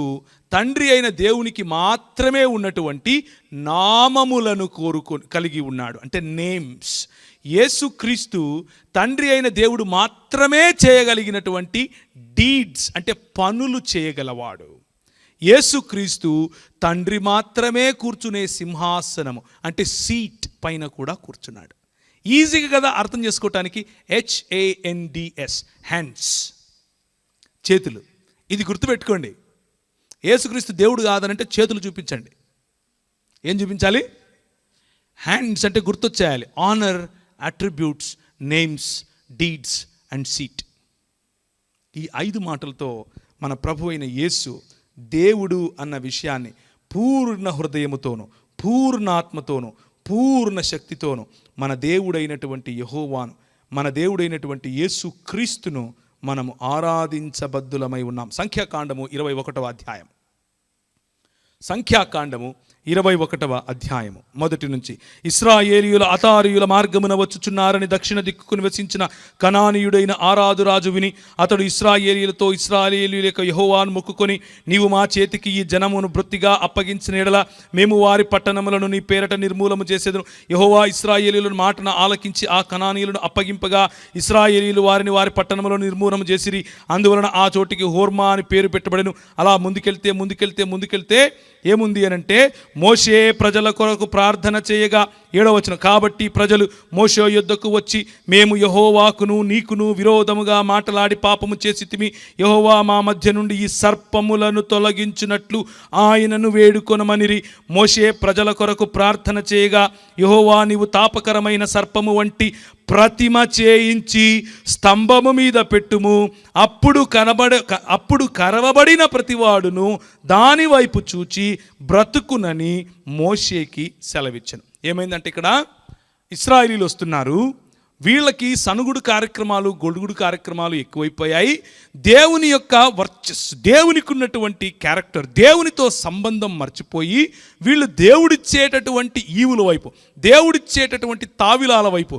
తండ్రి అయిన దేవునికి మాత్రమే ఉన్నటువంటి నామములను కలిగి ఉన్నాడు, అంటే నేమ్స్. యేసుక్రీస్తు తండ్రి అయిన దేవుడు మాత్రమే చేయగలిగినటువంటి డీడ్స్, అంటే పనులు చేయగలవాడు. యేసుక్రీస్తు తండ్రి మాత్రమే కూర్చునే సింహాసనము, అంటే సీట్ పైన కూడా కూర్చున్నాడు. ఈజీగా కదా అర్థం చేసుకోవటానికి. HANDS, హ్యాండ్స్, చేతులు. ఇది గుర్తుపెట్టుకోండి. యేసుక్రీస్తు దేవుడు కాదనంటే చేతులు చూపించండి. ఏం చూపించాలి? హ్యాండ్స్ అంటే గుర్తొచ్చేయాలి. Honour, attributes, names, deeds and seat. ఈ 5 మాటలతో మన ప్రభు అయిన యేసు దేవుడు అన్న విషయాన్ని పూర్ణ హృదయముతోను, పూర్ణ ఆత్మతోను, పూర్ణ శక్తితోను మన దేవుడైనటువంటి యెహోవాను, మన దేవుడైనటువంటి యేసు క్రీస్తును మనము ఆరాధించబద్దులమై ఉన్నాం. సంఖ్యాకాండము 21వ అధ్యాయం. సంఖ్యాకాండము 21వ అధ్యాయము మొదటి నుంచి. ఇశ్రాయేలీయుల అతారీయుల మార్గమున వచ్చుచున్నారని దక్షిణ దిక్కుకు నివసించిన కనానీయుడైన ఆరాదు రాజు విని అతడు ఇశ్రాయేలీయులతో, ఇశ్రాయేలీయుల యొక్క యెహోవాను మొక్కుకొని, నీవు మా చేతికి ఈ జనమును బొత్తిగా అప్పగించిన ఎడల మేము వారి పట్టణములను నీ పేరట నిర్మూలము చేసేదను. యెహోవా ఇశ్రాయేలీయుల మాటను ఆలకించి ఆ కనానీయులను అప్పగింపగా ఇశ్రాయేలీయులు వారిని వారి పట్టణములను నిర్మూలము చేసిరి. అందువలన ఆ చోటికి హోర్మా అని పేరు పెట్టబడెను. అలా ముందుకెళ్తే ఏముంది అనంటే, మోషే ప్రజల కొరకు ప్రార్థన చేయగా 7వ వచనం, కాబట్టి ప్రజలు మోషే యొద్దకు వచ్చి, మేము యెహోవాకును నీకును విరోధముగా మాటలాడి పాపము చేసితిమి. యెహోవా మా మధ్య నుండి ఈ సర్పములను తొలగించునట్లు ఆయనను వేడుకొనమనిరి. మోషే ప్రజల కొరకు ప్రార్థన చేయగా, యెహోవా నీవు తాపకరమైన సర్పము వంటి ప్రతిమ చేయించి స్తంభము మీద పెట్టుము, అప్పుడు కరవబడిన ప్రతివాడును దాని వైపు చూచి బ్రతుకునని మోషేకి సెలవిచ్చెను. ఏమైందంటే, ఇక్కడ ఇశ్రాయేలీయులు వస్తున్నారు, వీళ్ళకి సనుగుడు కార్యక్రమాలు, గొడుగుడు కార్యక్రమాలు ఎక్కువైపోయాయి. దేవుని యొక్క వర్చస్సు, దేవునికి ఉన్నటువంటి క్యారెక్టర్, దేవునితో సంబంధం మర్చిపోయి వీళ్ళు దేవుడిచ్చేటటువంటి ఈవుల వైపు, దేవుడిచ్చేటటువంటి తావిలాల వైపు,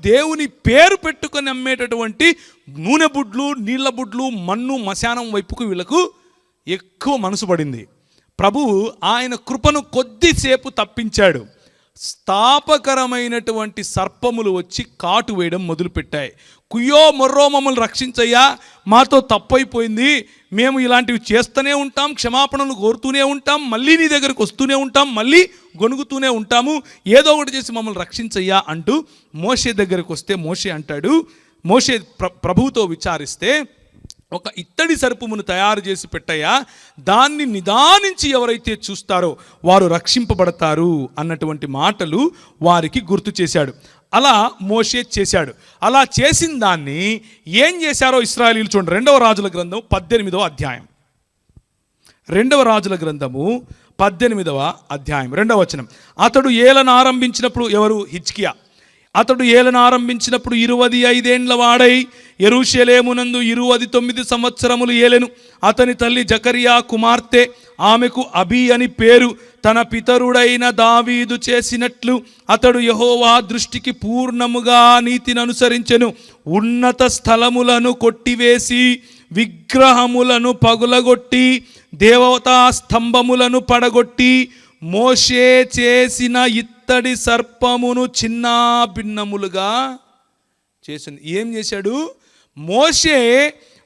దేవుని పేరు పెట్టుకొని అమ్మేటటువంటి నూనె బుడ్లు, నీళ్ల బుడ్లు, మన్ను, మశానం వైపుకు వీళ్ళకు ఎక్కువ మనసు పడింది. ప్రభువు ఆయన కృపను కొద్దిసేపు తప్పించాడు. స్థాపకరమైనటువంటి సర్పములు వచ్చి కాటు వేయడం మొదలుపెట్టాయి. కుయ్యో మొర్రో మమ్మల్ని రక్షించయ్యా, మాతో తప్పైపోయింది, మేము ఇలాంటివి చేస్తూనే ఉంటాం, క్షమాపణలు కోరుతూనే ఉంటాం, మళ్ళీ నీ దగ్గరకు వస్తూనే ఉంటాం, మళ్ళీ గొనుగుతూనే ఉంటాము, ఏదో ఒకటి చేసి మమ్మల్ని రక్షించయ్యా అంటూ మోషే దగ్గరకు వస్తే మోషే అంటాడు, మోషే ప్రభువుతో విచారిస్తే, ఒక ఇత్తడి సర్పమును తయారు చేసి పెట్టయ్యా, దాన్ని నిదానించి ఎవరైతే చూస్తారో వారు రక్షింపబడతారు అన్నటువంటి మాటలు వారికి గుర్తు చేశాడు. అలా మోషే చేశాడు. అలా చేసిన దాన్ని ఏం చేశారో ఇశ్రాయేలీయులు చూడండి. 2వ రాజుల గ్రంథం 18వ అధ్యాయం. 2వ రాజుల గ్రంథము 18వ అధ్యాయం 2వ వచనం. అతడు ఏలన ఆరంభించినప్పుడు, ఎవరు? హిజ్కియా. అతడు ఏలన ఆరంభించినప్పుడు 25 ఏండ్ల వాడై యెరూషలేమునందు 29 సంవత్సరములు ఏలెను. అతని తల్లి జకరియా కుమార్తె, ఆమెకు అబీ అని పేరు. తన పితరుడైన దావీదు చేసినట్లు అతడు యెహోవా దృష్టికి పూర్ణముగా నీతిని అనుసరించెను. ఉన్నత స్థలములను కొట్టివేసి విగ్రహములను పగులగొట్టి దేవతా స్తంభములను పడగొట్టి మోషే చేసిన ఇత్తడి సర్పమును చిన్నా భిన్నములుగా చేసింది. ఏం చేశాడు? మోషే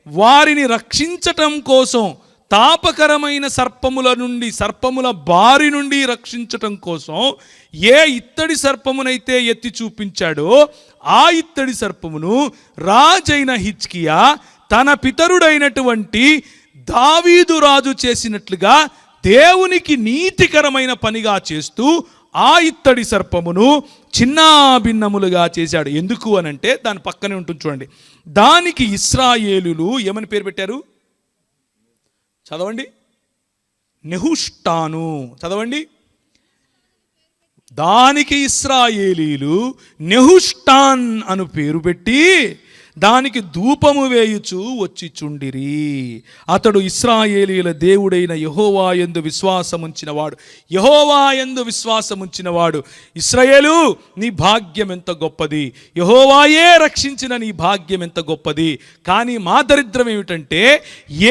వారిని రక్షించటం కోసం, తాపకరమైన సర్పముల బారి నుండి రక్షించటం కోసం ఏ ఇత్తడి సర్పమునైతే ఎత్తి చూపించాడో ఆ ఇత్తడి సర్పమును రాజైన హిజ్కియా తన పితరుడైనటువంటి దావీదు రాజు చేసినట్లుగా దేవునికి నీతికరమైన పనిగా చేస్తూ ఆ ఇత్తడి సర్పమును చిన్నాభిన్నములుగా చేశాడు. ఎందుకు అనంటే, దాని పక్కనే ఉంటుంది చూడండి. దానికి ఇశ్రాయేలులు ఏమని పేరు పెట్టారు? చదవండి. నెహుష్టాను. చదవండి. దానికి ఇశ్రాయేలీలు నెహుష్టాన్ అను పేరు పెట్టి దానికి ధూపము వేయుచు వచ్చి చుండిరి. అతడు ఇశ్రాయేలీయుల దేవుడైన యెహోవా యందు విశ్వాసముంచినవాడు. యెహోవా యందు విశ్వాసముంచినవాడు. ఇశ్రాయేలు, నీ భాగ్యం ఎంత గొప్పది, యెహోవాయే రక్షించిన నీ భాగ్యం ఎంత గొప్పది. కానీ మా దరిద్రం ఏమిటంటే,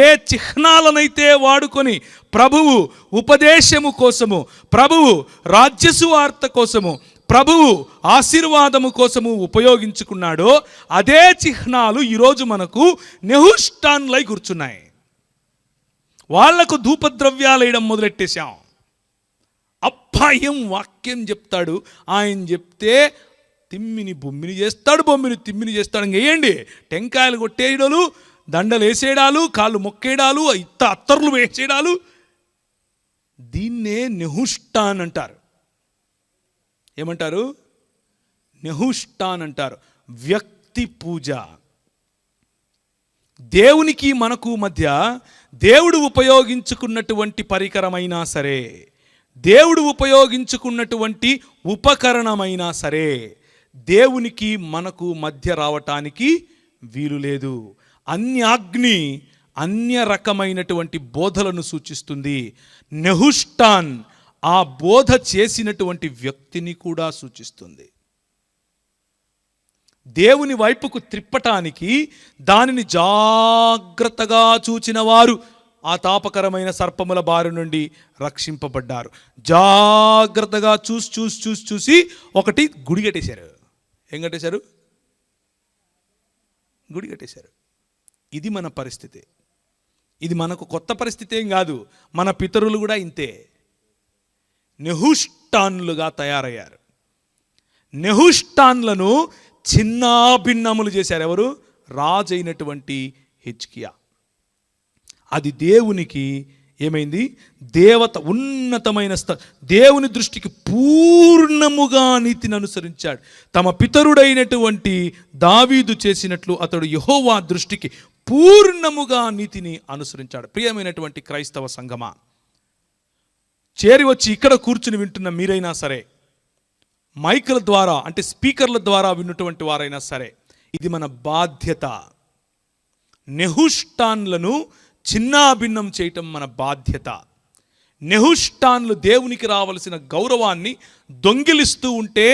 ఏ చిహ్నాలనైతే వాడుకొని ప్రభువు ఉపదేశము కోసము, ప్రభువు రాజ్యసువార్త కోసము, ప్రభువు ఆశీర్వాదము కోసము ఉపయోగించుకున్నాడో అదే చిహ్నాలు ఈరోజు మనకు నెహుష్టాన్లై కూర్చున్నాయి. వాళ్లకు ధూపద్రవ్యాలు వేయడం మొదలెట్టేశాం. అప్పాయం వాక్యం చెప్తాడు, ఆయన చెప్తే తిమ్మిని బొమ్మిని చేస్తాడు, బొమ్మిని తిమ్మిని చేస్తాడు. ఇంకేయండి, టెంకాయలు కొట్టేయడాలు, దండలు వేసేయడాలు, కాళ్ళు మొక్కేయడాలు, అత్తర్లు వేసేయడాలు, దీన్నే నెహుష్టాన్ అంటారు. ఏమంటారు? నెహుష్టాన్ అంటారు. వ్యక్తి పూజ. దేవునికి మనకు మధ్య దేవుడు ఉపయోగించుకున్నటువంటి పరికరమైనా సరే, దేవుడు ఉపయోగించుకున్నటువంటి ఉపకరణమైనా సరే, దేవునికి మనకు మధ్య రావటానికి వీలు లేదు. అన్యాగ్ని అన్య రకమైనటువంటి బోధలను సూచిస్తుంది. నెహుష్టాన్ ఆ బోధ చేసినటువంటి వ్యక్తిని కూడా సూచిస్తుంది. దేవుని వైపుకు త్రిప్పటానికి దానిని జాగ్రత్తగా చూచిన వారు ఆ తాపకరమైన సర్పముల బారి నుండి రక్షింపబడ్డారు. జాగ్రత్తగా చూసి ఒకటి గుడి కట్టేశారు. ఏం కట్టేశారు? గుడి కట్టేశారు. ఇది మన పరిస్థితి. ఇది మనకు కొత్త పరిస్థితి ఏం కాదు. మన పితరులు కూడా ఇంతే, నెహుష్టాన్లుగా తయారయ్యారు. నెహుష్టాన్లను చిన్నాభిన్నములు చేశారు. ఎవరు? రాజు అయినటువంటి హిజ్కియా. అది దేవునికి ఏమైంది? దేవత ఉన్నతమైన దేవుని దృష్టికి పూర్ణముగా నీతిని అనుసరించాడు. తమ పితరుడైనటువంటి దావీదు చేసినట్లు అతడు యెహోవా దృష్టికి పూర్ణముగా నీతిని అనుసరించాడు. ప్రియమైనటువంటి క్రైస్తవ సంఘమా, చేరి వచ్చి ఇక్కడ కూర్చుని వింటున్న మీరైనా సరే, మైకుల ద్వారా అంటే స్పీకర్ల ద్వారా విన్నటువంటి వారైనా సరే, ఇది మన బాధ్యత. నెహుష్టాన్లను చిన్నాభిన్నం చేయటం మన బాధ్యత. నెహుష్టాన్లు దేవునికి రావలసిన గౌరవాన్ని దొంగిలిస్తూ ఉంటే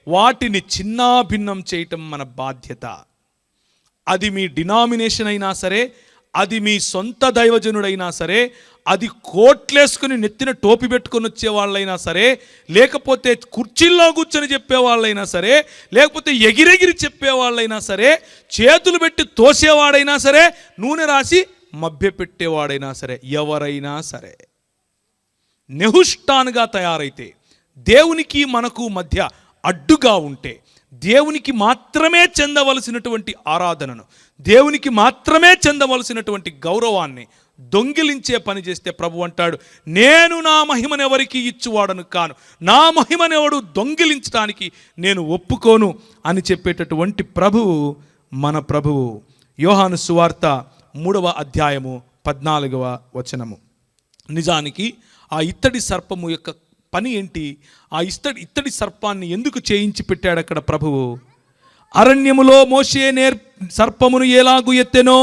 వాటిని చిన్నాభిన్నం చేయటం మన బాధ్యత. అది మీ డినామినేషన్ అయినా సరే, అది మీ సొంత దైవజనుడైనా సరే, అది కోట్లేసుకుని నెత్తిన టోపీ పెట్టుకొని వచ్చే వాళ్ళైనా సరే, లేకపోతే కుర్చీల్లో కూర్చొని చెప్పేవాళ్ళైనా సరే, లేకపోతే ఎగిరెగిరి చెప్పేవాళ్ళైనా సరే, చేతులు పెట్టి తోసేవాడైనా సరే, నూనె రాసి మభ్యపెట్టేవాడైనా సరే, ఎవరైనా సరే నెహుష్టాన్గా తయారైతే, దేవునికి మనకు మధ్య అడ్డుగా ఉంటే, దేవునికి మాత్రమే చెందవలసినటువంటి ఆరాధనను, దేవునికి మాత్రమే చెందవలసినటువంటి గౌరవాన్ని దొంగిలించే పని చేస్తే ప్రభు అంటాడు, నేను నా మహిమను ఎవరికి ఇచ్చువాడను కాను, నా మహిమనెవడు దొంగిలించడానికి నేను ఒప్పుకోను అని చెప్పేటటువంటి ప్రభువు మన ప్రభువు. యోహాను సువార్త 3వ అధ్యాయము 14వ వచనము. నిజానికి ఆ ఇత్తడి సర్పము యొక్క పని ఏంటి? ఆ ఇత్తడి సర్పాన్ని ఎందుకు చేయించి పెట్టాడు అక్కడ ప్రభువు? అరణ్యములో మోషే సర్పమును ఎలాగు ఎత్తెనో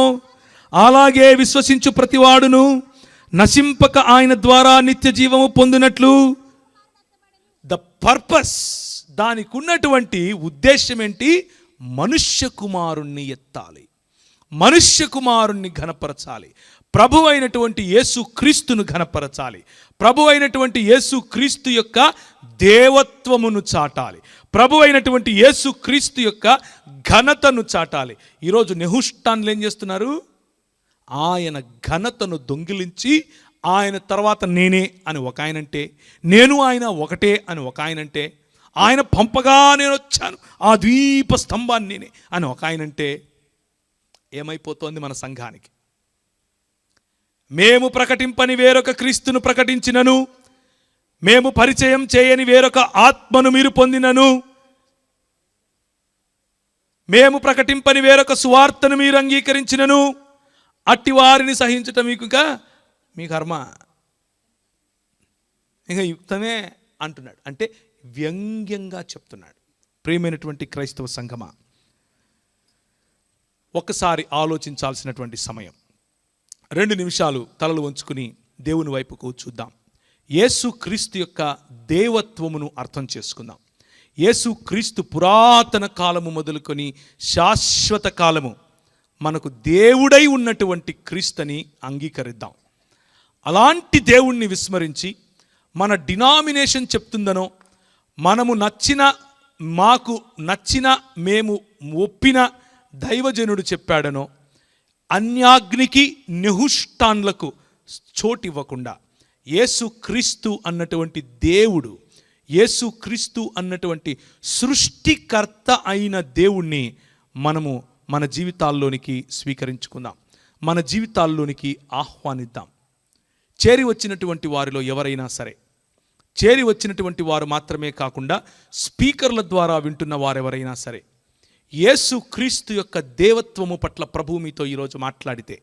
అలాగే విశ్వసించు ప్రతివాడును నశింపక ఆయన ద్వారా నిత్య జీవము పొందినట్లు. ద పర్పస్, దానికి ఉన్నటువంటి ఉద్దేశం ఏంటి? మనుష్య కుమారుణ్ణి ఎత్తాలి, మనుష్య కుమారుణ్ణి ఘనపరచాలి, ప్రభు అయినటువంటి యేసు క్రీస్తును ఘనపరచాలి, ప్రభు అయినటువంటి యేసు క్రీస్తు యొక్క దేవత్వమును చాటాలి, ప్రభు అయినటువంటి యేసు క్రీస్తు యొక్క ఘనతను చాటాలి. ఈరోజు నెహుష్టాన్లు ఏం చేస్తున్నారు? ఆయన ఘనతను దొంగిలించి ఆయన తర్వాత నేనే అని ఒక ఆయనంటే, నేను ఆయన ఒకటే అని ఒక ఆయనంటే, ఆయన పంపగా నేను వచ్చాను ఆ ద్వీప స్తంభాన్ని నేనే అని ఒక ఆయనంటే, ఏమైపోతోంది మన సంఘానికి? మేము ప్రకటింపని వేరొక క్రీస్తును ప్రకటించినను, మేము పరిచయం చేయని వేరొక ఆత్మను మీరు పొందినను, మేము ప్రకటింపని వేరొక సువార్తను మీరు అంగీకరించినను, అట్టి వారిని సహించటం మీ కర్మ, ఇంకా యుక్తమే అంటున్నాడు. అంటే వ్యంగ్యంగా చెప్తున్నాడు. ప్రియమైనటువంటి క్రైస్తవ సంఘమా, ఒక్కసారి ఆలోచించాల్సినటువంటి సమయం. 2 నిమిషాలు తలలు వంచుకుని దేవుని వైపుకు చూద్దాం. యేసు క్రీస్తు యొక్క దేవత్వమును అర్థం చేసుకుందాం. యేసు క్రీస్తు పురాతన కాలము మొదలుకొని శాశ్వత కాలము మనకు దేవుడై ఉన్నటువంటి క్రీస్తుని అంగీకరిద్దాం. అలాంటి దేవుణ్ణి విస్మరించి మన డినామినేషన్ చెప్తుందనో, మనము నచ్చిన, మాకు నచ్చిన, మేము ఒప్పిన దైవజనుడు చెప్పాడనో, అన్యాగ్నికి నెహుష్టాన్లకు చోటివ్వకుండా యేసు క్రీస్తు అన్నటువంటి దేవుడు, యేసు క్రీస్తు అన్నటువంటి సృష్టికర్త అయిన దేవుణ్ణి మనము మన జీవితాల్లోనికి స్వీకరించుకుందాం, మన జీవితాల్లోనికి ఆహ్వానిద్దాం. చేరి వచ్చినటువంటి వారిలో ఎవరైనా సరే, చేరి వచ్చినటువంటి వారు మాత్రమే కాకుండా స్పీకర్ల ద్వారా వింటున్న వారెవరైనా సరే, యేసు క్రీస్తు యొక్క దేవత్వము పట్ల ప్రభువు మీతో ఈరోజు మాట్లాడితే,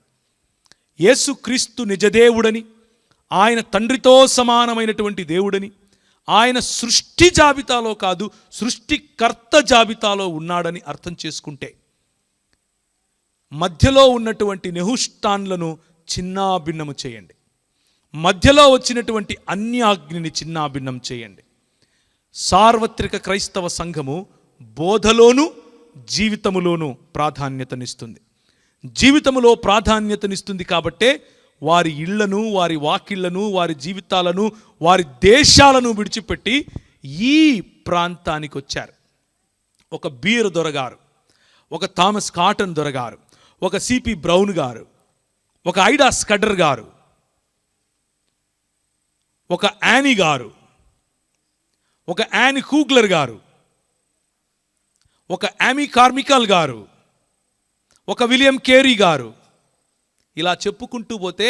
యేసు క్రీస్తు నిజదేవుడని, ఆయన తండ్రితో సమానమైనటువంటి దేవుడని, ఆయన సృష్టి జాబితాలో కాదు సృష్టికర్త జాబితాలో ఉన్నాడని అర్థం చేసుకుంటే, మధ్యలో ఉన్నటువంటి నెహుష్టాన్లను చిన్నాభిన్నము చేయండి. మధ్యలో వచ్చినటువంటి అన్యాగ్నిని చిన్నాభిన్నం చేయండి. సార్వత్రిక క్రైస్తవ సంఘము బోధలోను జీవితములోను ప్రాధాన్యతనిస్తుంది. జీవితములో ప్రాధాన్యతనిస్తుంది కాబట్టే వారి ఇళ్లను, వారి వాకిళ్లను, వారి జీవితాలను, వారి దేశాలను విడిచిపెట్టి ఈ ప్రాంతానికి వచ్చారు. ఒక బీర్ దొరగారు, ఒక థామస్ కాటన్ దొరగారు, ఒక సిపి బ్రౌన్ గారు, ఒక ఐడా స్కడర్ గారు, ఒక యానీ గారు, ఒక యానీ కూగ్లర్ గారు, ఒక యామీ కార్మికల్ గారు, ఒక విలియం కేరీ గారు, ఇలా చెప్పుకుంటూ పోతే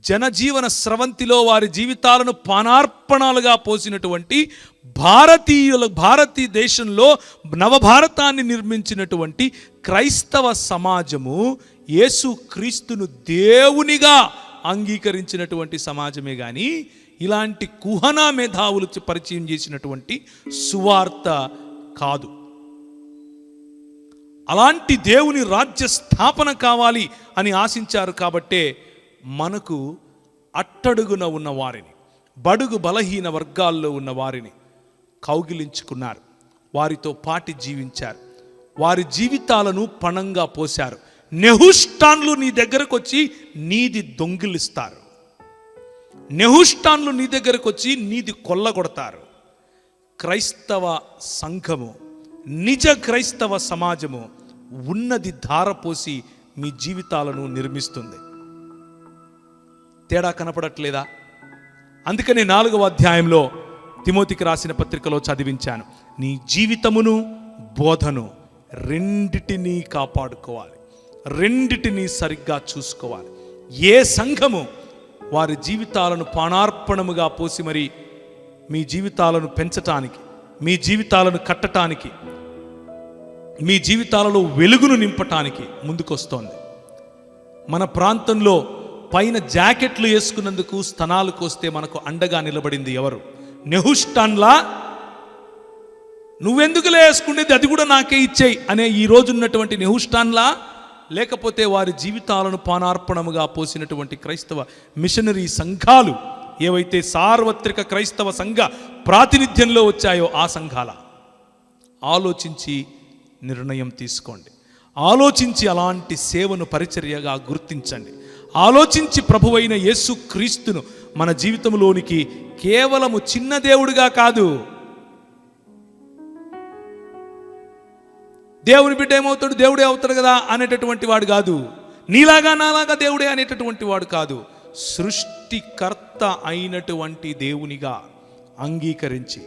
జనజీవన స్రవంతిలో వారి జీవితాలను పానార్పణాలుగా పోసినటువంటి భారతదేశంలో నవభారతాన్ని నిర్మించినటువంటి క్రైస్తవ సమాజము యేసుక్రీస్తును దేవునిగా అంగీకరించినటువంటి సమాజమే కానీ ఇలాంటి కుహనా మేధావులు పరిచయం చేసినటువంటి సువార్త కాదు. అలాంటి దేవుని రాజ్య స్థాపన కావాలి అని ఆశించారు కాబట్టే మనకు అట్టడుగున ఉన్న వారిని, బడుగు బలహీన వర్గాల్లో ఉన్న వారిని కౌగిలించుకున్నారు, వారితో పాటి జీవించారు, వారి జీవితాలను పణంగా పోశారు. నెహుష్టాన్లు నీ దగ్గరకు వచ్చి నీది దొంగిలిస్తారు, నెహుష్టాన్లు నీ దగ్గరకు వచ్చి నీది కొల్లగొడతారు. క్రైస్తవ సంఘము, నిజ క్రైస్తవ సమాజము ఉన్నది ధారపోసి మీ జీవితాలను నిర్మిస్తుంది. తేడా కనపడట్లేదా? అందుకనే 4వ అధ్యాయంలో తిమోతికి రాసిన పత్రికలో చదివించాను, నీ జీవితమును బోధను రెండిటినీ కాపాడుకోవాలి, రెండిటినీ సరిగ్గా చూసుకోవాలి. ఏ సంఘము వారి జీవితాలను పానార్పణముగా పోసి మరి మీ జీవితాలను పెంచటానికి, మీ జీవితాలను కట్టటానికి, మీ జీవితాలలో వెలుగును నింపటానికి ముందుకొస్తోంది. మన ప్రాంతంలో పైన జాకెట్లు వేసుకున్నందుకు స్తనాలు కోస్తే మనకు అండగా నిలబడింది ఎవరు? నెహుష్టాన్లా నువ్వెందుకులే వేసుకునేది, అది కూడా నాకే ఇచ్చేయి అనే ఈ రోజున్నటువంటి నెహుష్టాన్లా, లేకపోతే వారి జీవితాలను పానార్పణముగా పోసినటువంటి క్రైస్తవ మిషనరీ సంఘాలు ఏవైతే సార్వత్రిక క్రైస్తవ సంఘ ప్రాతినిధ్యంలో వచ్చాయో ఆ సంఘాల? ఆలోచించి నిర్ణయం తీసుకోండి. ఆలోచించి అలాంటి సేవను పరిచర్యగా గుర్తించండి. ఆలోచించి ప్రభువైన యేసుక్రీస్తును మన జీవితంలోనికి కేవలము చిన్న దేవుడిగా కాదు, దేవుని బిడ్డ ఏమవుతాడు, దేవుడే అవుతాడు కదా అనేటటువంటి వాడు కాదు, నీలాగా నాలాగా దేవుడే అనేటటువంటి వాడు కాదు, సృష్టికర్త అయినటువంటి దేవునిగా అంగీకరించి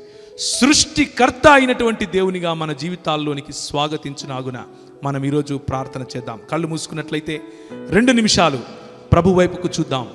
సృష్టికర్త అయినటువంటి దేవునిగా మన జీవితాల్లోనికి స్వాగతించునాగున మనం ఈరోజు ప్రార్థన చేద్దాం. కళ్ళు మూసుకున్నట్లయితే 2 నిమిషాలు ప్రభు వైపుకు చూద్దాం.